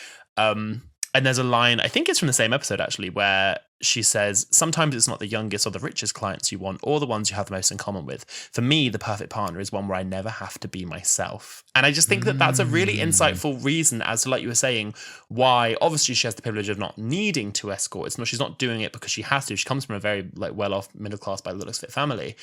[SPEAKER 2] And there's a line, I think it's from the same episode actually, where she says, sometimes it's not the youngest or the richest clients you want or the ones you have the most in common with. For me, the perfect partner is one where I never have to be myself. And I just think that that's a really insightful reason as to, like you were saying, why obviously she has the privilege of not needing to escort. She's not doing it because she has to. She comes from a very well-off, middle-class, by the looks of it, family.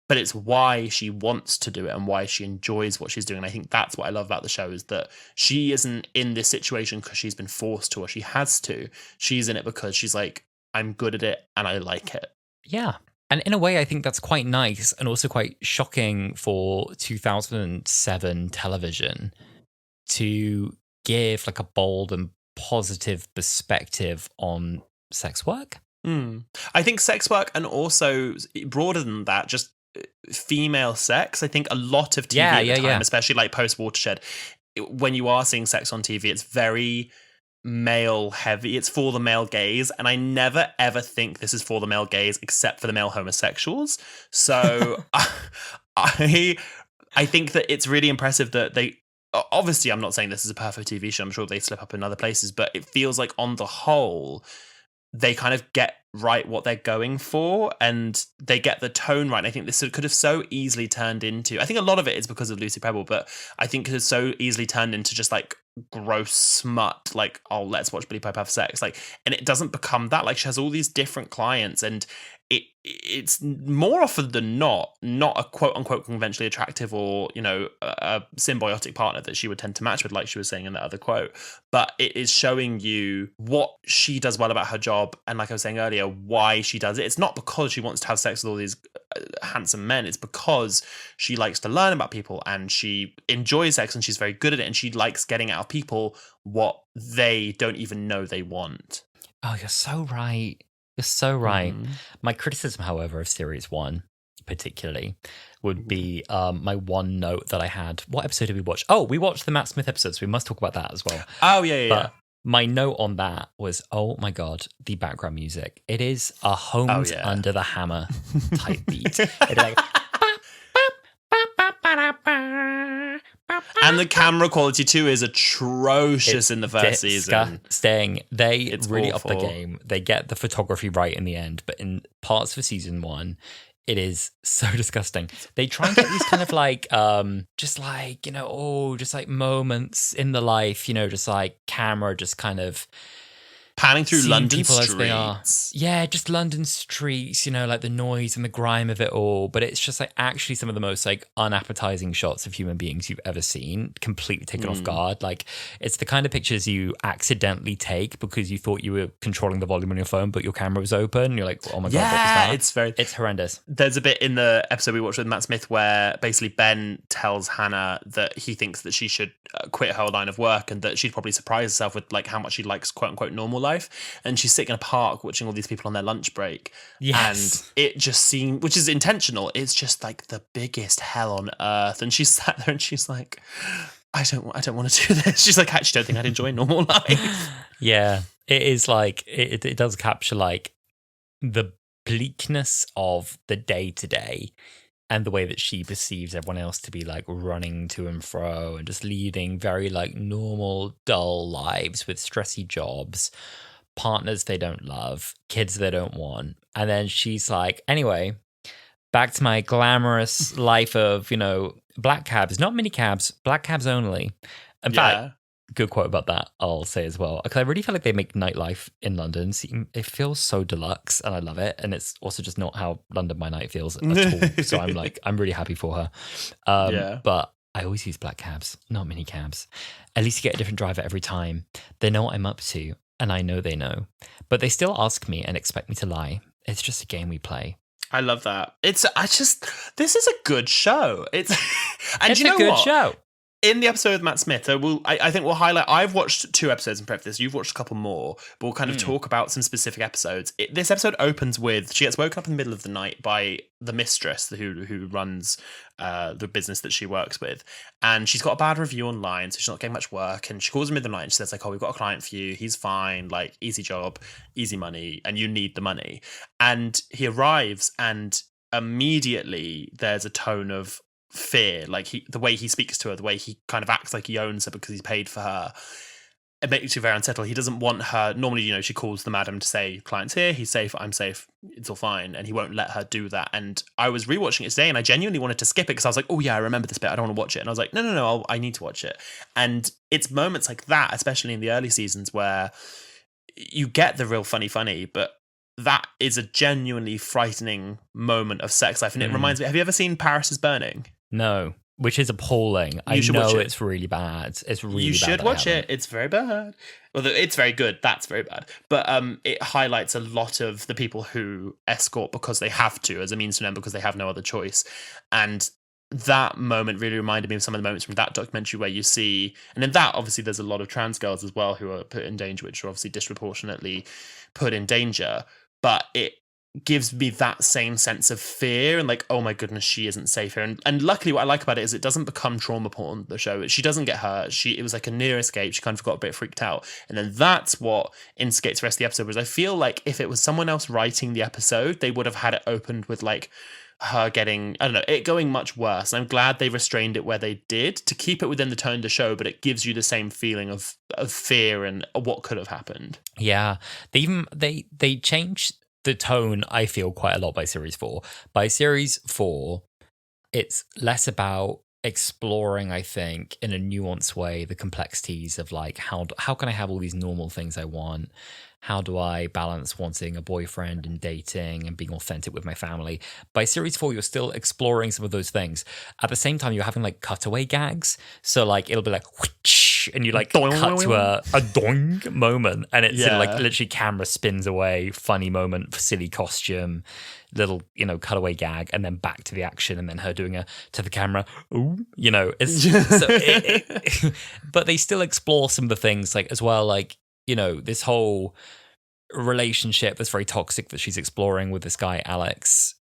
[SPEAKER 2] But it's why she wants to do it and why she enjoys what she's doing. And I think that's what I love about the show, is that she isn't in this situation because she's been forced to or she has to. She's in it because she's like, I'm good at it and I like it.
[SPEAKER 1] Yeah. And in a way, I think that's quite nice and also quite shocking for 2007 television to give like a bold and positive perspective on sex work.
[SPEAKER 2] I think sex work, and also broader than that, just female sex. I think a lot of TV at the time, especially like post Watershed, when you are seeing sex on TV, it's very male heavy. It's for the male gaze, and I never ever think this is for the male gaze except for the male homosexuals. So I think that it's really impressive that they, obviously I'm not saying this is a perfect TV show, I'm sure they slip up in other places, but it feels like on the whole they kind of get right what they're going for, and they get the tone right. And I think this could have so easily turned into, I think a lot of it is because of Lucy Pebble, but I think it has so easily turned into just like gross smut, like, oh, let's watch Billie Piper have sex, like, and it doesn't become that. Like, she has all these different clients, and it's more often than not a quote unquote conventionally attractive or a symbiotic partner that she would tend to match with, like she was saying in that other quote. But it is showing you what she does well about her job, and like I was saying earlier, why she does it. It's not because she wants to have sex with all these handsome men. It's because she likes to learn about people, and she enjoys sex, and she's very good at it, and she likes getting out of people what they don't even know they want.
[SPEAKER 1] Oh, you're so right. You're so right. My criticism, however, of Series 1 particularly would be my one note that I had. What episode did we watch? Oh, we watched the Matt Smith episodes. We must talk about that as well.
[SPEAKER 2] Oh, yeah.
[SPEAKER 1] My note on that was, oh my God, the background music. It is a Homes Under the Hammer type beat. It is like...
[SPEAKER 2] And the camera quality too is atrocious in the first season.
[SPEAKER 1] It's really awful. Up the game. They get the photography right in the end, but in parts of season 1, it is so disgusting. They try and get these kind of like, just like moments in the life, just like camera, just kind of
[SPEAKER 2] panning through London
[SPEAKER 1] people
[SPEAKER 2] streets.
[SPEAKER 1] As they are. Yeah, just London streets, like the noise and the grime of it all. But it's just like actually some of the most like unappetizing shots of human beings you've ever seen, completely taken off guard. Like, it's the kind of pictures you accidentally take because you thought you were controlling the volume on your phone, but your camera was open. And you're like, oh my God, what was that? It's horrendous.
[SPEAKER 2] There's a bit in the episode we watched with Matt Smith where basically Ben tells Hannah that he thinks that she should quit her line of work, and that she'd probably surprise herself with like how much she likes quote unquote normal life. And she's sitting in a park watching all these people on their lunch break.
[SPEAKER 1] Yes.
[SPEAKER 2] And it just seemed, which is intentional, it's just like the biggest hell on earth. And she sat there and she's like, I don't want to do this. She's like, I actually don't think I'd enjoy normal life.
[SPEAKER 1] Yeah. It is like, it does capture like the bleakness of the day to day, and the way that she perceives everyone else to be like running to and fro and just leading very like normal, dull lives with stressy jobs, partners they don't love, kids they don't want. And then she's like, anyway, back to my glamorous life of, black cabs, not mini cabs, black cabs only. In fact, good quote about that, I'll say as well, because I really feel like they make nightlife in London it feels so deluxe, and I love it. And it's also just not how London by night feels at all. So I'm really happy for her. But I always use black cabs, not mini cabs. At least you get a different driver every time. They know what I'm up to, and I know they know. But they still ask me and expect me to lie. It's just a game we play.
[SPEAKER 2] I love that. This is a good show. It's a
[SPEAKER 1] good show.
[SPEAKER 2] in the episode with Matt Smith, I think we'll highlight. I've watched 2 episodes in prep for this. You've watched a couple more, but we'll kind of talk about some specific episodes. This episode opens with she gets woken up in the middle of the night by the mistress who runs the business that she works with, and she's got a bad review online, so she's not getting much work. And she calls him in the night and she says like, "Oh, we've got a client for you. He's fine, like easy job, easy money, and you need the money." And he arrives, and immediately there's a tone of fear, like the way he speaks to her, the way he kind of acts like he owns her because he's paid for her. It makes you very unsettled. He doesn't want her. Normally, she calls the madam to say, "Client's here, he's safe, I'm safe, it's all fine," and he won't let her do that. And I was rewatching it today, and I genuinely wanted to skip it because I was like, "Oh yeah, I remember this bit. I don't want to watch it." And I was like, "No, I need to watch it." And it's moments like that, especially in the early seasons, where you get the real funny, but that is a genuinely frightening moment of sex life. And it reminds me, have you ever seen Paris is Burning?
[SPEAKER 1] No, which is appalling. I know it's really bad. It's really bad.
[SPEAKER 2] You should watch it. It's very bad. Well, it's very good. That's very bad. But it highlights a lot of the people who escort because they have to, as a means to an end, because they have no other choice. And that moment really reminded me of some of the moments from that documentary where you see, and in that, obviously, there's a lot of trans girls as well who are put in danger, which are obviously disproportionately put in danger. But it gives me that same sense of fear and like, oh my goodness, she isn't safe here. And luckily what I like about it is it doesn't become trauma porn, the show. She doesn't get hurt. It was like a near escape. She kind of got a bit freaked out. And then that's what instigates the rest of the episode, whereas I feel like if it was someone else writing the episode, they would have had it opened with like her getting, I don't know, it going much worse. I'm glad they restrained it where they did to keep it within the tone of the show, but it gives you the same feeling of fear and what could have happened.
[SPEAKER 1] Yeah. They changed the tone, I feel, quite a lot by series 4. By series 4, it's less about exploring, I think, in a nuanced way, the complexities of like, how can I have all these normal things I want? How do I balance wanting a boyfriend and dating and being authentic with my family? By series 4, you're still exploring some of those things. At the same time, you're having like cutaway gags. So like, it'll be like, whoosh, and you like cut to a doing moment. And it's like literally camera spins away, funny moment, silly costume, little, cutaway gag, and then back to the action, and then her doing to the camera, ooh, it's but they still explore some of the things like as well, like, this whole relationship that's very toxic that she's exploring with this guy, Alex.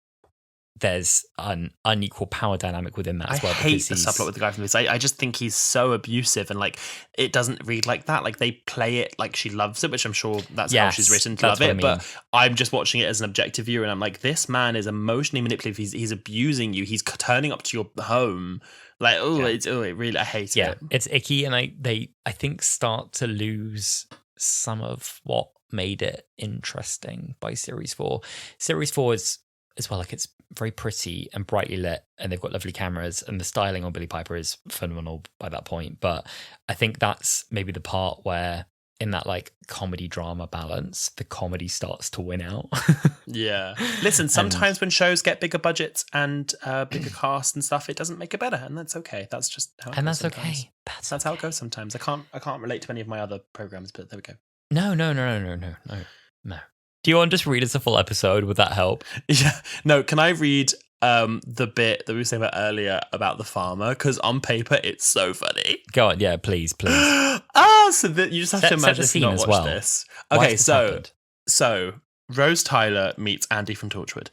[SPEAKER 1] There's an unequal power dynamic within that as well.
[SPEAKER 2] I hate the subplot with the guy from this. I just think he's so abusive, and like it doesn't read like that. Like they play it like she loves it, which I'm sure that's how she's written to love it. I mean. But I'm just watching it as an objective viewer, and I'm like, this man is emotionally manipulative. He's abusing you. He's turning up to your home. Like, it really, I hate it.
[SPEAKER 1] Yeah, it's icky, and I think start to lose some of what made it interesting by series 4. Series 4 is as well, like it's very pretty and brightly lit, and they've got lovely cameras, and the styling on Billie Piper is phenomenal by that point. But I think that's maybe the part where in that like comedy drama balance, the comedy starts to win out.
[SPEAKER 2] Yeah. Listen, sometimes when shows get bigger budgets and bigger cast and stuff, it doesn't make it better, and that's okay. That's just how it goes sometimes.
[SPEAKER 1] Okay.
[SPEAKER 2] That's how it goes sometimes. I can't relate to any of my other programs, but there we go.
[SPEAKER 1] No. Do you want to just read us a full episode? Would that help?
[SPEAKER 2] Yeah. No, can I read the bit that we were saying about earlier about the farmer? Because on paper, it's so funny.
[SPEAKER 1] Go on. Yeah, please.
[SPEAKER 2] So that you just have to imagine if you not watched this. Okay, so Rose Tyler meets Andy from Torchwood,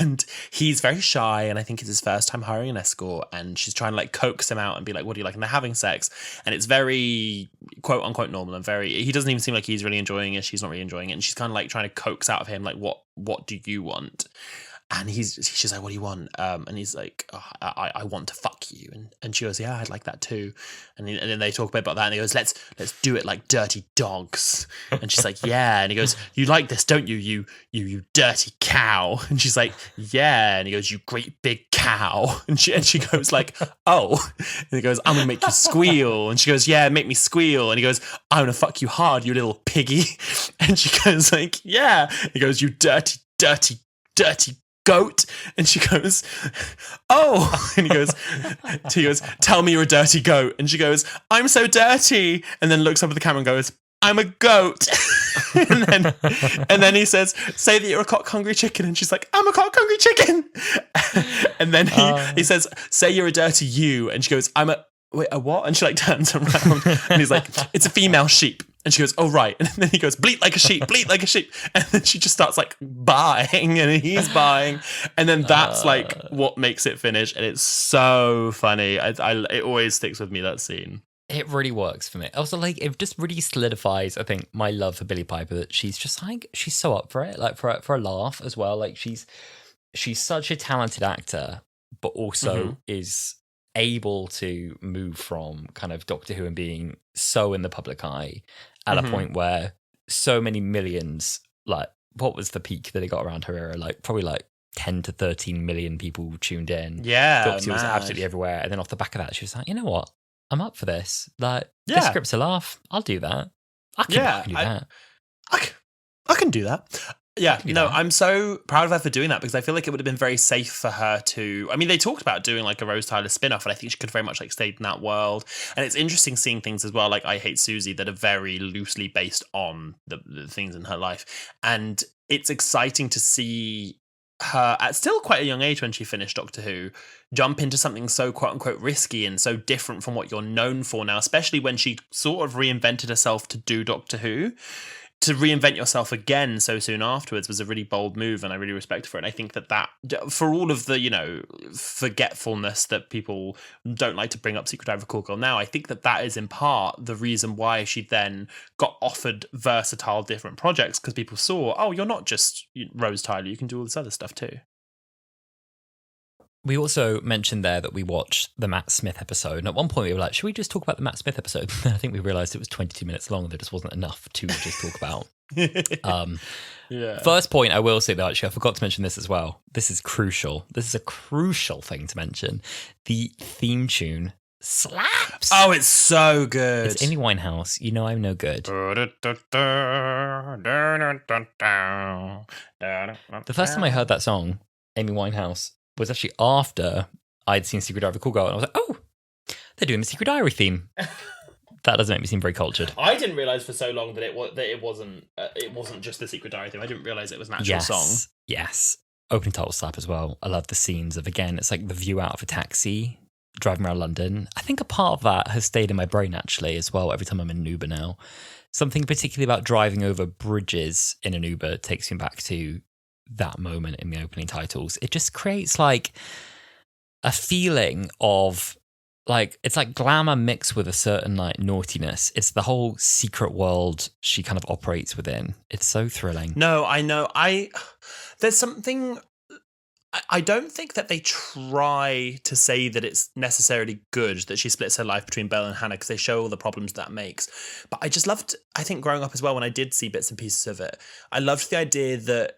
[SPEAKER 2] and he's very shy, and I think it's his first time hiring an escort, and she's trying to like coax him out and be like, what do you like? And they're having sex, and it's very quote unquote normal, and he doesn't even seem like he's really enjoying it. She's not really enjoying it, and she's kind of like trying to coax out of him like, what do you want? And she's like, what do you want? And he's like, I want to fuck you. And she goes, yeah, I'd like that too. And then they talk a bit about that. And he goes, let's do it like dirty dogs. And she's like, yeah. And he goes, you like this, don't you? You dirty cow. And she's like, yeah. And he goes, you great big cow. And she goes like, oh. And he goes, I'm going to make you squeal. And she goes, yeah, make me squeal. And he goes, I'm going to fuck you hard, you little piggy. And she goes like, yeah. And he goes, you dirty goat. And she goes, oh. And he goes, tell me you're a dirty goat. And she goes, I'm so dirty. And then looks up at the camera and goes, I'm a goat. and then he says, say that you're a cock hungry chicken. And she's like, I'm a cock hungry chicken. And then he says, say you're a dirty you. And she goes, I'm a wait, a what? And she like turns around and he's like, it's a female sheep. And she goes, oh, right. And then he goes, bleat like a sheep, bleat like a sheep. And then she just starts like buying and he's buying. And then that's like what makes it finish. And it's so funny. It always sticks with me, that scene.
[SPEAKER 1] It really works for me. Also, like, it just really solidifies, I think, my love for Billie Piper, that she's just like, she's so up for it, like for a laugh as well. Like she's such a talented actor, but also is able to move from kind of Doctor Who and being so in the public eye at a point where so many millions, like, what was the peak that it got around her era? Like, probably like 10 to 13 million people tuned in.
[SPEAKER 2] Yeah,
[SPEAKER 1] Doctor Who was absolutely everywhere. And then off the back of that, she was like, you know what? I'm up for this. Like, this script's a laugh. I'll do that. I can do that.
[SPEAKER 2] I can do that. Yeah, no, I'm so proud of her for doing that, because I feel like it would have been very safe for her to... I mean, they talked about doing like a Rose Tyler spin-off, and I think she could very much like stayed in that world. And it's interesting seeing things as well, like I Hate Susie, that are very loosely based on the things in her life. And it's exciting to see her at still quite a young age, when she finished Doctor Who, jump into something so quote unquote risky and so different from what you're known for now, especially when she sort of reinvented herself to do Doctor Who. To reinvent yourself again so soon afterwards was a really bold move, and I really respect her for it. And I think that for all of the, you know, forgetfulness that people don't like to bring up Secret Diary of a Call Girl now, I think that is in part the reason why she then got offered versatile different projects, because people saw, oh, you're not just Rose Tyler, you can do all this other stuff too.
[SPEAKER 1] We also mentioned there that we watched the Matt Smith episode. And at one point we were like, should we just talk about the Matt Smith episode? And I think we realised it was 22 minutes long. There just wasn't enough to just talk about. First point I will say, though, actually, I forgot to mention this as well. This is crucial. This is a crucial thing to mention. The theme tune slaps.
[SPEAKER 2] Oh, it's so good.
[SPEAKER 1] It's Amy Winehouse. You know I'm no good. The first time I heard that song, Amy Winehouse, was actually after I'd seen Secret Diary of a Call Girl, and I was like, oh, they're doing the Secret Diary theme. That doesn't make me seem very cultured.
[SPEAKER 2] I didn't realise for so long that it wasn't just the Secret Diary theme. I didn't realise it was an actual song.
[SPEAKER 1] Yes. Opening title slap as well. I love the scenes of, again, it's like the view out of a taxi, driving around London. I think a part of that has stayed in my brain, actually, as well, every time I'm in an Uber now. Something particularly about driving over bridges in an Uber takes me back to that moment in the opening titles. It just creates like a feeling of like, it's like glamour mixed with a certain like naughtiness. It's the whole secret world she kind of operates within. It's so thrilling.
[SPEAKER 2] No, I know. There's something, I don't think that they try to say that it's necessarily good that she splits her life between Belle and Hannah, because they show all the problems that makes. But I just loved, I think growing up as well, when I did see bits and pieces of it, I loved the idea that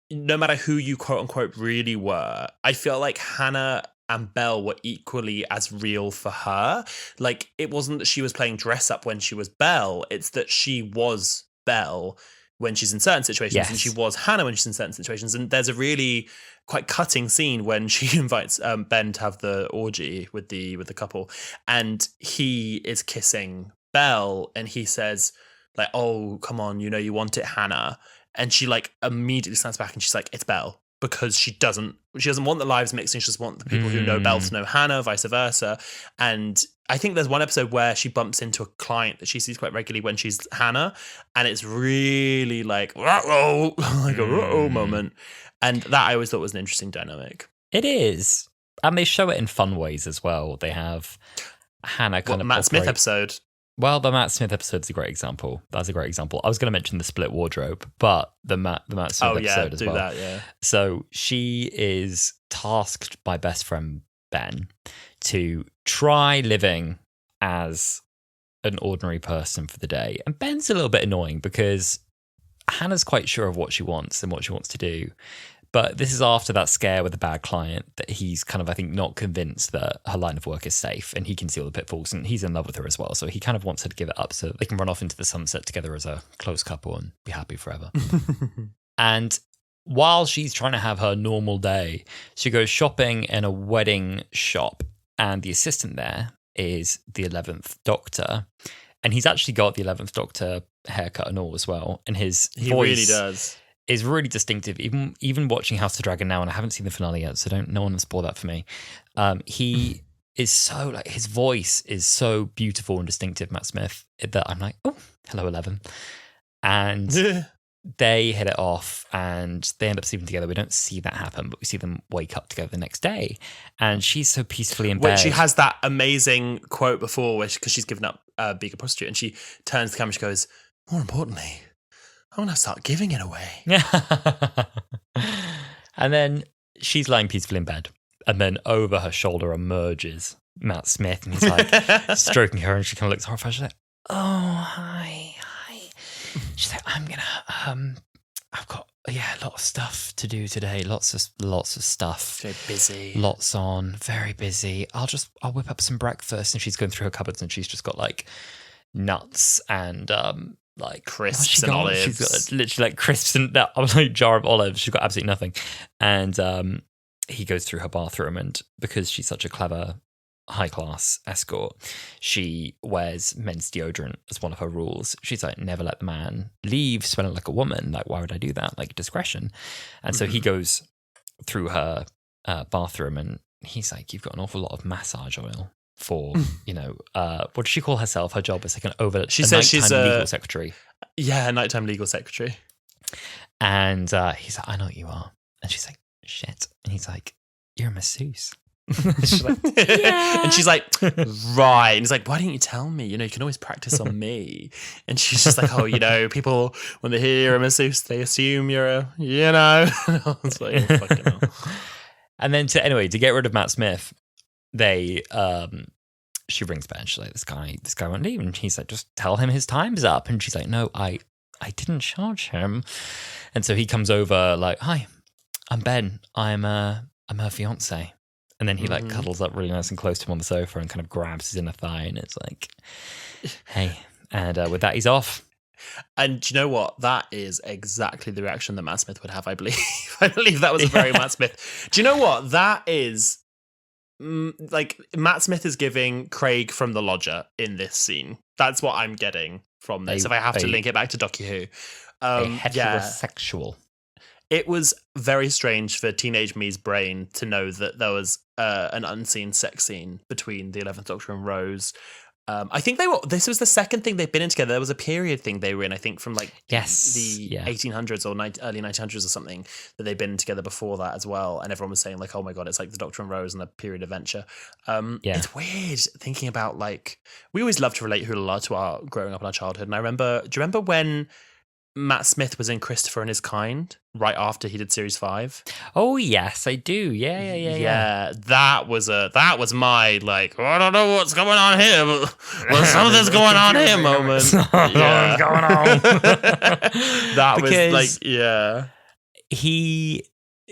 [SPEAKER 2] no matter who you quote unquote really were, I feel like Hannah and Belle were equally as real for her. Like, it wasn't that she was playing dress up when she was Belle, it's that she was Belle when she's in certain situations, and she was Hannah when she's in certain situations. And there's a really quite cutting scene when she invites Ben to have the orgy with the couple, and he is kissing Belle, and he says like, oh, come on, you know you want it, Hannah. And she like immediately stands back and she's like, it's Belle, because she doesn't want the lives mixing. She just wants the people who know Belle to know Hannah, vice versa. And I think there's one episode where she bumps into a client that she sees quite regularly when she's Hannah, and it's really like, uh-oh, like a uh-oh moment. And that I always thought was an interesting dynamic.
[SPEAKER 1] It is. And they show it in fun ways as well. They have Hannah kind of
[SPEAKER 2] Matt Smith episode.
[SPEAKER 1] Well, the Matt Smith episode is a great example. That's a great example. I was going to mention the split wardrobe, but the Matt Smith episode as well.
[SPEAKER 2] That, yeah.
[SPEAKER 1] So she is tasked by best friend Ben to try living as an ordinary person for the day. And Ben's a little bit annoying because Hannah's quite sure of what she wants and what she wants to do. But this is after that scare with the bad client that he's kind of, I think, not convinced that her line of work is safe, and he can see all the pitfalls, and he's in love with her as well. So he kind of wants her to give it up so that they can run off into the sunset together as a close couple and be happy forever. And while she's trying to have her normal day, she goes shopping in a wedding shop, and the assistant there is the 11th Doctor. And he's actually got the 11th Doctor haircut and all as well. And his voice
[SPEAKER 2] really does.
[SPEAKER 1] Is really distinctive. Even watching House of the Dragon now, and I haven't seen the finale yet, so no one will spoil that for me. He is so like his voice is so beautiful and distinctive, Matt Smith, that I'm like, oh, hello, 11. And they hit it off and they end up sleeping together. We don't see that happen, but we see them wake up together the next day. And she's so peacefully in bed.
[SPEAKER 2] When she has that amazing quote before, because she's given up being a prostitute, and she turns to the camera and she goes, more importantly, I want to start giving it away.
[SPEAKER 1] And then she's lying peacefully in bed. And then over her shoulder emerges Matt Smith. And he's like stroking her. And she kind of looks horrified. She's like, oh, hi. She's like, I'm going to, I've got, a lot of stuff to do today. Lots of stuff.
[SPEAKER 2] Very busy.
[SPEAKER 1] Lots on. Very busy. I'll whip up some breakfast. And she's going through her cupboards and she's just got like nuts and, like
[SPEAKER 2] crisps and olives.
[SPEAKER 1] She's got literally like crisps and that like jar of olives. She's got absolutely nothing. And he goes through her bathroom, and because she's such a clever high class escort, she wears men's deodorant as one of her rules. She's like, never let the man leave smelling like a woman. Like, why would I do that? Like, discretion. And so he goes through her bathroom and he's like, you've got an awful lot of massage oil for, what does she call herself? Her job is like
[SPEAKER 2] she says she's a
[SPEAKER 1] legal secretary.
[SPEAKER 2] Yeah, nighttime legal secretary.
[SPEAKER 1] And he's like, I know what you are. And she's like, shit. And he's like, you're a masseuse. She's like, yeah.
[SPEAKER 2] And she's like, right. And he's like, why didn't you tell me? You can always practice on me. And she's just like, people, when they hear you're a masseuse, they assume you're a, I was like, oh, fucking hell.
[SPEAKER 1] And then to get rid of Matt Smith, they she rings back and she's like, this guy won't leave. And he's like, just tell him his time's up. And she's like, no, I didn't charge him. And so he comes over like, hi, I'm Ben. I'm her fiance. And then he like cuddles up really nice and close to him on the sofa and kind of grabs his inner thigh, and it's like, hey. And with that, he's off.
[SPEAKER 2] And do you know what? That is exactly the reaction that Matt Smith would have, I believe. I believe that was a very Matt Smith. Do you know what? That is like Matt Smith is giving Craig from The Lodger in this scene. That's what I'm getting from this. If I have to link it back to Doctor Who.
[SPEAKER 1] Heterosexual.
[SPEAKER 2] It was very strange for teenage me's brain to know that there was an unseen sex scene between the 11th Doctor and Rose. I think this was the second thing they've been in together. There was a period thing they were in, I think, from like the 1800s or early 1900s or something, that they'd been together before that as well. And everyone was saying like, oh my God, it's like the Doctor and Rose and the period adventure. It's weird thinking about like, we always loved to relate Wholala to our growing up in our childhood. And do you remember when Matt Smith was in Christopher and His Kind right after he did series 5?
[SPEAKER 1] Oh yes, I do. Yeah.
[SPEAKER 2] That was my like, I don't know what's going on here, but something's going on here moment.
[SPEAKER 1] Something's going on.
[SPEAKER 2] That was like, yeah.
[SPEAKER 1] He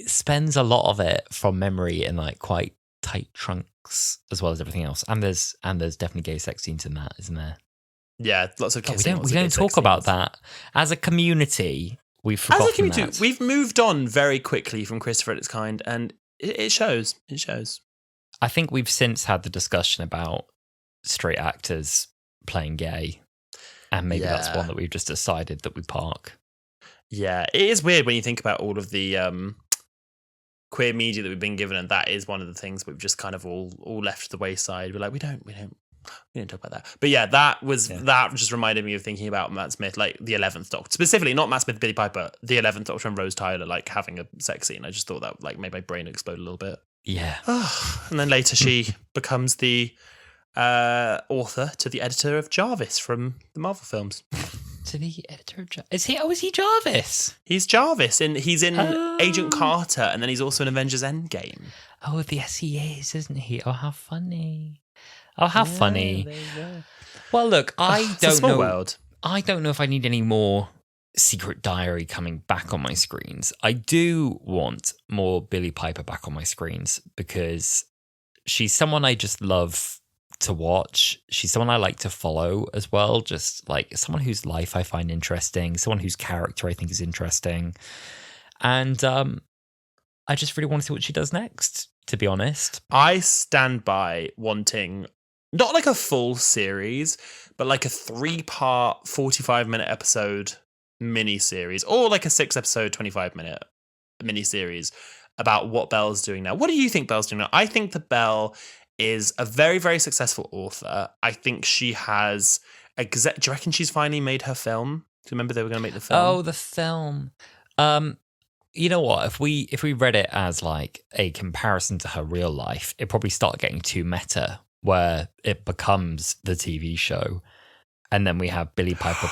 [SPEAKER 1] spends a lot of it from memory in like quite tight trunks as well as everything else. And there's definitely gay sex scenes in that, isn't there?
[SPEAKER 2] Yeah, lots of kissing.
[SPEAKER 1] We don't talk about that. As a community, we've forgotten that.
[SPEAKER 2] We've moved on very quickly from Christopher and Its Kind, and it shows. It shows.
[SPEAKER 1] I think we've since had the discussion about straight actors playing gay, and maybe that's one that we've just decided that we park.
[SPEAKER 2] Yeah, it is weird when you think about all of the queer media that we've been given, and that is one of the things we've just kind of all left to the wayside. We're like, we don't talk about that. But yeah, that just reminded me of thinking about Matt Smith, like the 11th Doctor. Specifically, not Matt Smith, Billy Piper, the 11th Doctor and Rose Tyler, like having a sex scene. I just thought that like made my brain explode a little bit.
[SPEAKER 1] Yeah.
[SPEAKER 2] And then later she becomes the author to the editor of Jarvis from the Marvel films.
[SPEAKER 1] To the editor of Jarvis? Is he Jarvis?
[SPEAKER 2] He's Jarvis, and he's in Agent Carter, and then he's also in Avengers Endgame.
[SPEAKER 1] Oh, yes, he is, isn't he? Oh, how funny. Oh, how funny. Well, look, I don't know.
[SPEAKER 2] World.
[SPEAKER 1] I don't know if I need any more Secret Diary coming back on my screens. I do want more Billie Piper back on my screens because she's someone I just love to watch. She's someone I like to follow as well. Just like someone whose life I find interesting, someone whose character I think is interesting. And I just really want to see what she does next, to be honest.
[SPEAKER 2] I stand by wanting not like a full series, but like a 3-part, 45-minute episode mini-series, or like a 6-episode, 25-minute mini-series about what Belle's doing now. What do you think Belle's doing now? I think that Belle is a very, very successful author. I think she has... do you reckon she's finally made her film? Do you remember they were going to make the film?
[SPEAKER 1] Oh, the film. You know what? If we read it as like a comparison to her real life, it probably started getting too meta, where it becomes the TV show, and then we have Billie Piper.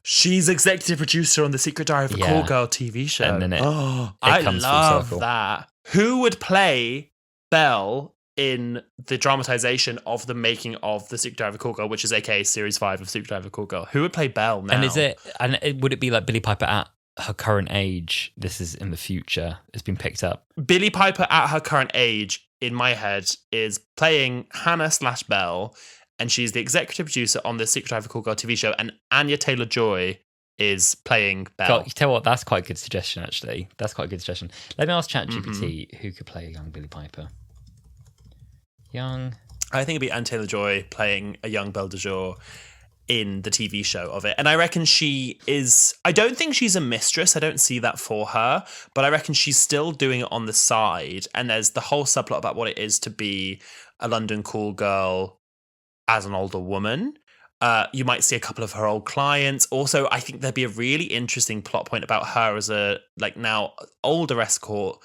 [SPEAKER 2] She's executive producer on the Secret Diary of a Call Girl TV show.
[SPEAKER 1] And then it
[SPEAKER 2] I
[SPEAKER 1] comes
[SPEAKER 2] love
[SPEAKER 1] full circle.
[SPEAKER 2] that. Who would play Belle in the dramatization of the making of the Secret Diary of a Call Girl, which is aka Series 5 of Secret Diary of a Call Girl? Who would play Belle now?
[SPEAKER 1] Would it be like Billie Piper at her current age? This is in the future. It's been picked up.
[SPEAKER 2] Billie Piper at her current age, in my head, is playing Hannah/Belle, and she's the executive producer on the Secret Diary of a Call Girl TV show, and Anya Taylor-Joy is playing Belle.
[SPEAKER 1] God, you tell what, that's quite a good suggestion, actually. That's quite a good suggestion. Let me ask ChatGPT who could play a young Billie Piper.
[SPEAKER 2] I think it'd be Anya Taylor-Joy playing a young Belle de Jour in the TV show of it. And I reckon she is... I don't think she's a mistress. I don't see that for her. But I reckon she's still doing it on the side. And there's the whole subplot about what it is to be a London call girl as an older woman. You might see a couple of her old clients. Also, I think there'd be a really interesting plot point about her as a now older escort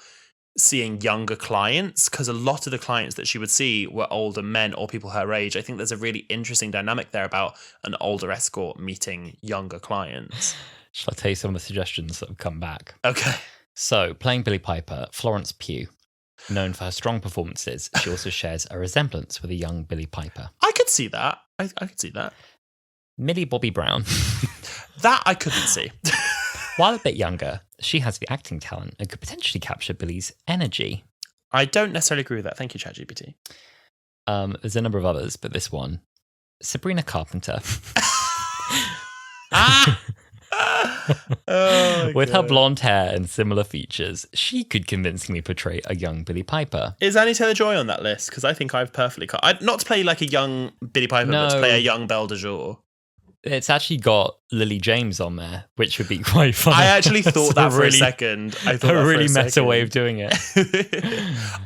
[SPEAKER 2] seeing younger clients, because a lot of the clients that she would see were older men or people her age. I think there's a really interesting dynamic there about an older escort meeting younger clients.
[SPEAKER 1] Shall I tell you some of the suggestions that have come back?
[SPEAKER 2] Okay.
[SPEAKER 1] So, playing Billie Piper, Florence Pugh. Known for her strong performances, she also shares a resemblance with a young Billie Piper.
[SPEAKER 2] I could see that. I could see that.
[SPEAKER 1] Millie Bobby Brown.
[SPEAKER 2] That I couldn't see.
[SPEAKER 1] While a bit younger, she has the acting talent and could potentially capture Billie's energy.
[SPEAKER 2] I don't necessarily agree with that. Thank you, ChatGPT.
[SPEAKER 1] There's a number of others, but this one, Sabrina Carpenter. With her blonde hair and similar features, she could convincingly portray a young Billie Piper.
[SPEAKER 2] Is Anya Taylor-Joy on that list? Because I think I've perfectly... not to play like a young Billie Piper, but to play a young Belle de Jour.
[SPEAKER 1] It's actually got Lily James on there, which would be quite fun.
[SPEAKER 2] I actually thought that for a second. I thought
[SPEAKER 1] a really meta way of doing it.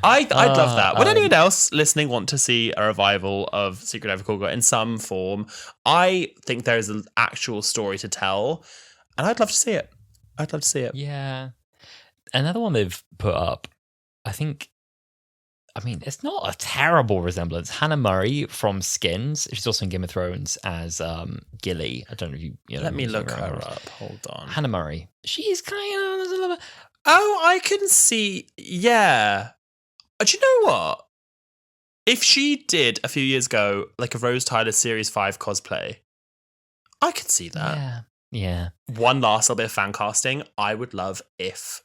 [SPEAKER 2] I'd love that. Would anyone else listening want to see a revival of Secret Diary of a Call Girl in some form? I think there is an actual story to tell, and I'd love to see it.
[SPEAKER 1] Yeah. Another one they've put up, it's not a terrible resemblance. Hannah Murray from Skins. She's also in Game of Thrones as Gilly. I don't know if you know.
[SPEAKER 2] Let me look her up. Hold on.
[SPEAKER 1] Hannah Murray. She's kind of...
[SPEAKER 2] Oh, I can see... Yeah. Do you know what? If she did a few years ago, like a Rose Tyler Series 5 cosplay, I could see that.
[SPEAKER 1] Yeah.
[SPEAKER 2] One last little bit of fan casting. I would love if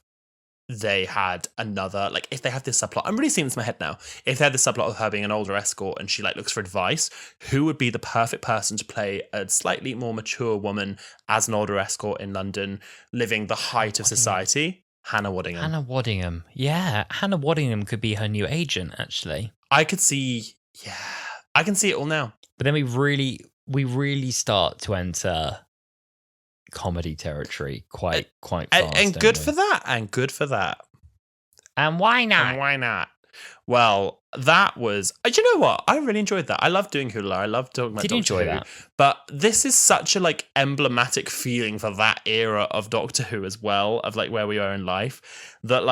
[SPEAKER 2] they had another, if they have this subplot, I'm really seeing this in my head now. If they had the subplot of her being an older escort and she looks for advice, who would be the perfect person to play a slightly more mature woman as an older escort in London, living the height of society? Hannah Waddingham. Yeah,
[SPEAKER 1] Hannah Waddingham could be her new agent, actually.
[SPEAKER 2] I can see it all now.
[SPEAKER 1] But then we really start to enter comedy territory quite fast.
[SPEAKER 2] And good for that.
[SPEAKER 1] And why not?
[SPEAKER 2] Well, that was... Do you know what? I really enjoyed that. I love doing Hurtle. I love talking about
[SPEAKER 1] Did you enjoy that?
[SPEAKER 2] But this is such a emblematic feeling for that era of Doctor Who as well, of where we are in life, that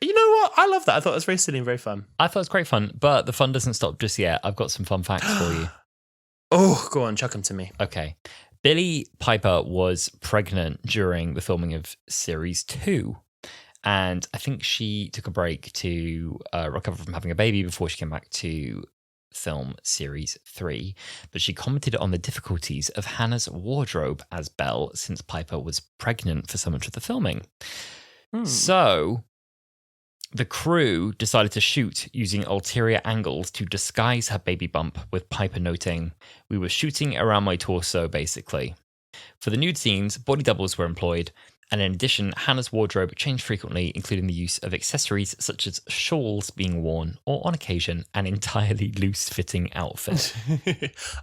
[SPEAKER 2] you know what? I love that. I thought it was very silly and very fun.
[SPEAKER 1] I thought it was great fun, but the fun doesn't stop just yet. I've got some fun facts for you.
[SPEAKER 2] Oh, go on, chuck them to me.
[SPEAKER 1] Okay. Billie Piper was pregnant during the filming of Series 2. And I think she took a break to recover from having a baby before she came back to film Series 3. But she commented on the difficulties of Hannah's wardrobe as Belle since Piper was pregnant for so much of the filming. So the crew decided to shoot using ulterior angles to disguise her baby bump, with Piper noting, "We were shooting around my torso, basically." For the nude scenes, body doubles were employed, and in addition, Hannah's wardrobe changed frequently, including the use of accessories such as shawls being worn, or on occasion, an entirely loose-fitting outfit.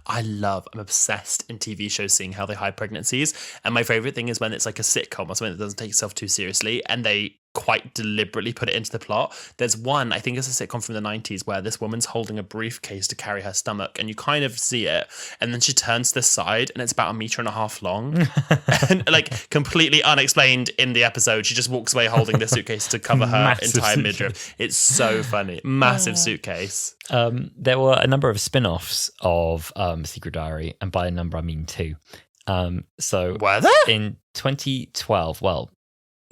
[SPEAKER 2] I'm obsessed in TV shows seeing how they hide pregnancies, and my favourite thing is when it's a sitcom or something that doesn't take itself too seriously, and they quite deliberately put it into the plot. There's one, I think it's a sitcom from the 90s, where this woman's holding a briefcase to carry her stomach, and you kind of see it, and then she turns to the side, and it's about 1.5 meters long. And like completely unexplained in the episode, she just walks away holding this suitcase to cover her
[SPEAKER 1] Massive
[SPEAKER 2] entire
[SPEAKER 1] suitcase.
[SPEAKER 2] midriff. It's so funny. Massive suitcase.
[SPEAKER 1] There were a number of spin-offs of Secret Diary, and by a number I mean 2. So
[SPEAKER 2] Were there?
[SPEAKER 1] in 2012, well,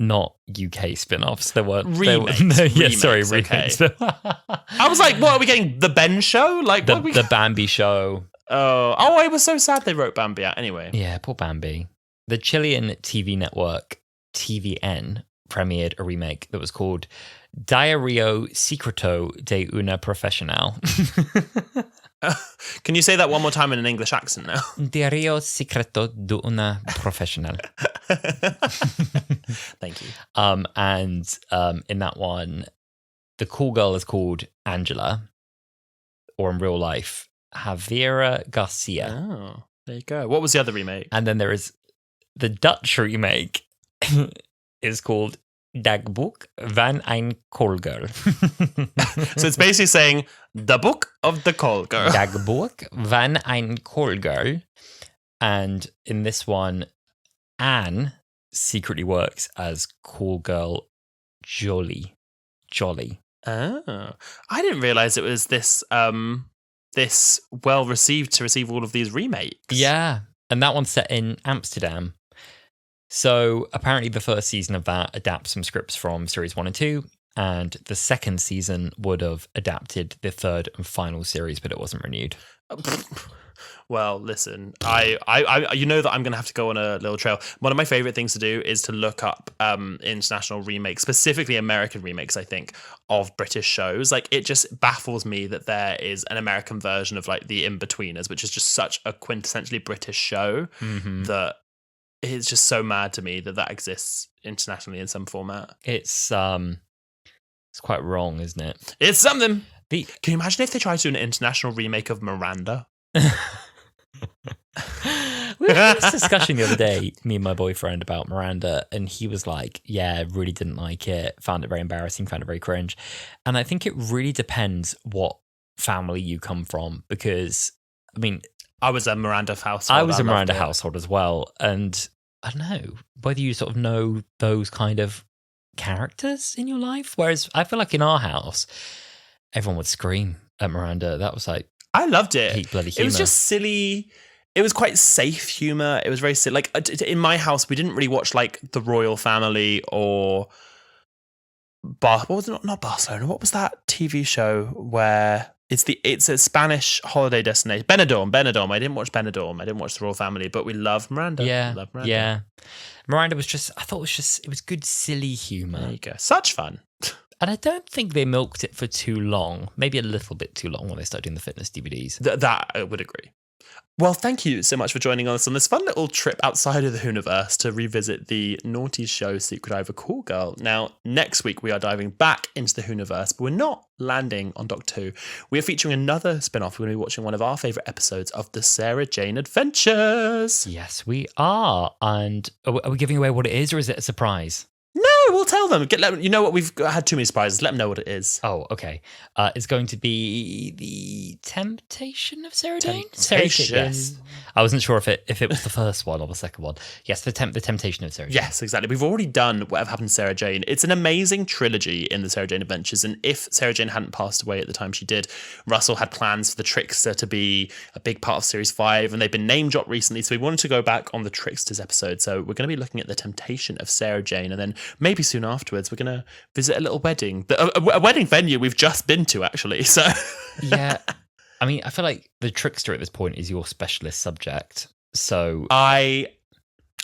[SPEAKER 1] not UK spin-offs. There were
[SPEAKER 2] Remakes.
[SPEAKER 1] remakes.
[SPEAKER 2] Okay. I was like, what are we getting? The Ben Show? Like
[SPEAKER 1] the Bambi show.
[SPEAKER 2] Oh, it was so sad they wrote Bambi out. Anyway.
[SPEAKER 1] Yeah, poor Bambi. The Chilean TV network TVN premiered a remake that was called Diario Secreto de una Profesional.
[SPEAKER 2] Can you say that one more time in an English accent now?
[SPEAKER 1] Diario Secreto de una Profesional.
[SPEAKER 2] Thank you.
[SPEAKER 1] And in that one, the cool girl is called Angela, or in real life, Javiera Garcia.
[SPEAKER 2] Oh, there you go. What was the other remake?
[SPEAKER 1] And then there is the Dutch remake is called Dagboek van een koolgirl.
[SPEAKER 2] So it's basically saying the book of the call girl.
[SPEAKER 1] Dagboek van een koolgirl. And in this one, Anne secretly works as call girl Jolly.
[SPEAKER 2] Oh, I didn't realize it was this this well received to receive all of these remakes.
[SPEAKER 1] Yeah, and that one's set in Amsterdam. So apparently the first season of that adapts some scripts from series 1 and 2, and the second season would have adapted the third and final series, but it wasn't renewed.
[SPEAKER 2] Well, listen, I you know that I'm going to have to go on a little trail. One of my favorite things to do is to look up international remakes, specifically American remakes, I think, of British shows. Like, it just baffles me that there is an American version of like The In-Betweeners, which is just such a quintessentially British show that it's just so mad to me that that exists internationally in some format.
[SPEAKER 1] It's quite wrong, isn't it?
[SPEAKER 2] It's something. Can you imagine if they tried to do an international remake of Miranda?
[SPEAKER 1] We were having this discussion the other day, me and my boyfriend, about Miranda, and he was like, yeah, really didn't like it, found it very embarrassing, found it very cringe. And I think it really depends what family you come from, because, I mean,
[SPEAKER 2] I was a Miranda household.
[SPEAKER 1] I was a Miranda household as well, and I don't know whether you sort of know those kind of characters in your life, whereas I feel like in our house, everyone would scream at Miranda. That was like,
[SPEAKER 2] I loved it.
[SPEAKER 1] Peak bloody humor.
[SPEAKER 2] It was just silly. It was quite safe humor. It was very silly. Like, in my house, we didn't really watch like The Royal Family or what was it? Not Barcelona. What was that TV show where it's a Spanish holiday destination? Benidorm. I didn't watch Benidorm. I didn't watch The Royal Family, but we love Miranda.
[SPEAKER 1] yeah,
[SPEAKER 2] We love Miranda.
[SPEAKER 1] yeah. Miranda was just, I thought it was good, silly humor.
[SPEAKER 2] There you go. Such fun.
[SPEAKER 1] And I don't think they milked it for too long. Maybe a little bit too long when they started doing the fitness DVDs.
[SPEAKER 2] That I would agree. Well, thank you so much for joining us on this fun little trip outside of the Hooniverse to revisit the naughty show Secret Diary of a Call Girl. Now, next week we are diving back into the Hooniverse, but we're not landing on Doctor Who. We are featuring another spin-off. We're going to be watching one of our favourite episodes of the Sarah Jane Adventures.
[SPEAKER 1] Yes, we are. And are we giving away what it is, or is it a surprise?
[SPEAKER 2] No, we'll tell them. You know what? We've had too many surprises. Let them know what it is.
[SPEAKER 1] Oh, okay. It's going to be the Temptation of Sarah Jane?
[SPEAKER 2] Temptation.
[SPEAKER 1] Yes. I wasn't sure if it was the first one or the second one. Yes, the Temptation of Sarah Jane.
[SPEAKER 2] Yes, exactly. We've already done Whatever Happened to Sarah Jane. It's an amazing trilogy in the Sarah Jane Adventures, and if Sarah Jane hadn't passed away at the time she did, Russell had plans for the Trickster to be a big part of Series 5, and they've been name-dropped recently, so we wanted to go back on the Tricksters episode. So we're going to be looking at the Temptation of Sarah Jane, and then maybe soon afterwards we're going to visit a little wedding. A wedding venue we've just been to, actually. So
[SPEAKER 1] Yeah. I mean, I feel like the Trickster at this point is your specialist subject. So
[SPEAKER 2] I'm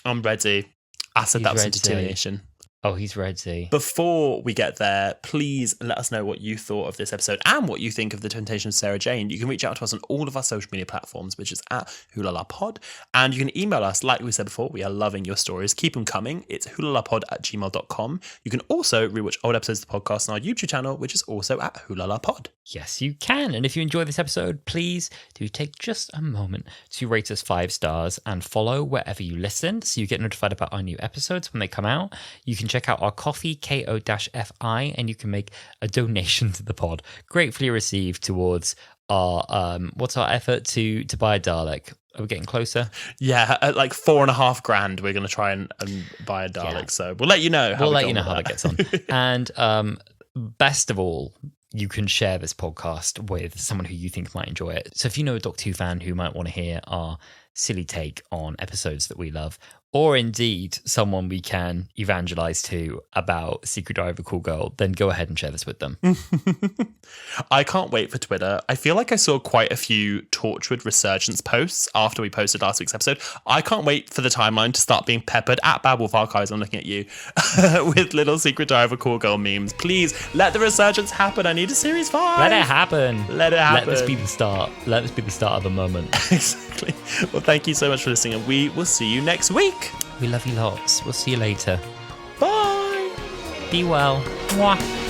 [SPEAKER 2] ready. I said
[SPEAKER 1] He's
[SPEAKER 2] that was
[SPEAKER 1] ready.
[SPEAKER 2] determination.
[SPEAKER 1] Oh, he's ready.
[SPEAKER 2] Before we get there, please let us know what you thought of this episode and what you think of the Temptation of Sarah Jane. You can reach out to us on all of our social media platforms, which is at Wholala Pod. And you can email us, like we said before. We are loving your stories. Keep them coming. It's wholalapod@gmail.com. You can also rewatch old episodes of the podcast on our YouTube channel, which is also at Wholala Pod.
[SPEAKER 1] Yes, you can. And if you enjoyed this episode, please do take just a moment to rate us 5 stars and follow wherever you listen so you get notified about our new episodes when they come out. You can check check out our coffee, ko-fi, and you can make a donation to the pod. Gratefully received towards our what's our effort to buy a Dalek? Are we getting closer?
[SPEAKER 2] Yeah, at like $4,500, we're going to try and buy a Dalek. Yeah. So we'll let you know.
[SPEAKER 1] We'll let you know how that gets on. And best of all, you can share this podcast with someone who you think might enjoy it. So if you know a Doctor Who fan who might want to hear our silly take on episodes that we love, or indeed someone we can evangelize to about Secret Diary of a Cool Girl, then go ahead and share this with them.
[SPEAKER 2] I can't wait for Twitter. I feel like I saw quite a few Torchwood Resurgence posts after we posted last week's episode. I can't wait for the timeline to start being peppered at Babwolf Archives. I'm looking at you with little Secret Diary of a Cool Girl memes. Please let the resurgence happen. I need a series 5.
[SPEAKER 1] Let it happen.
[SPEAKER 2] Let it happen.
[SPEAKER 1] Let this be the start. Let this be the start of a moment.
[SPEAKER 2] Exactly. Well, thank you so much for listening, and we will see you next week.
[SPEAKER 1] We love you lots. We'll see you later.
[SPEAKER 2] Bye.
[SPEAKER 1] Be well. Mwah.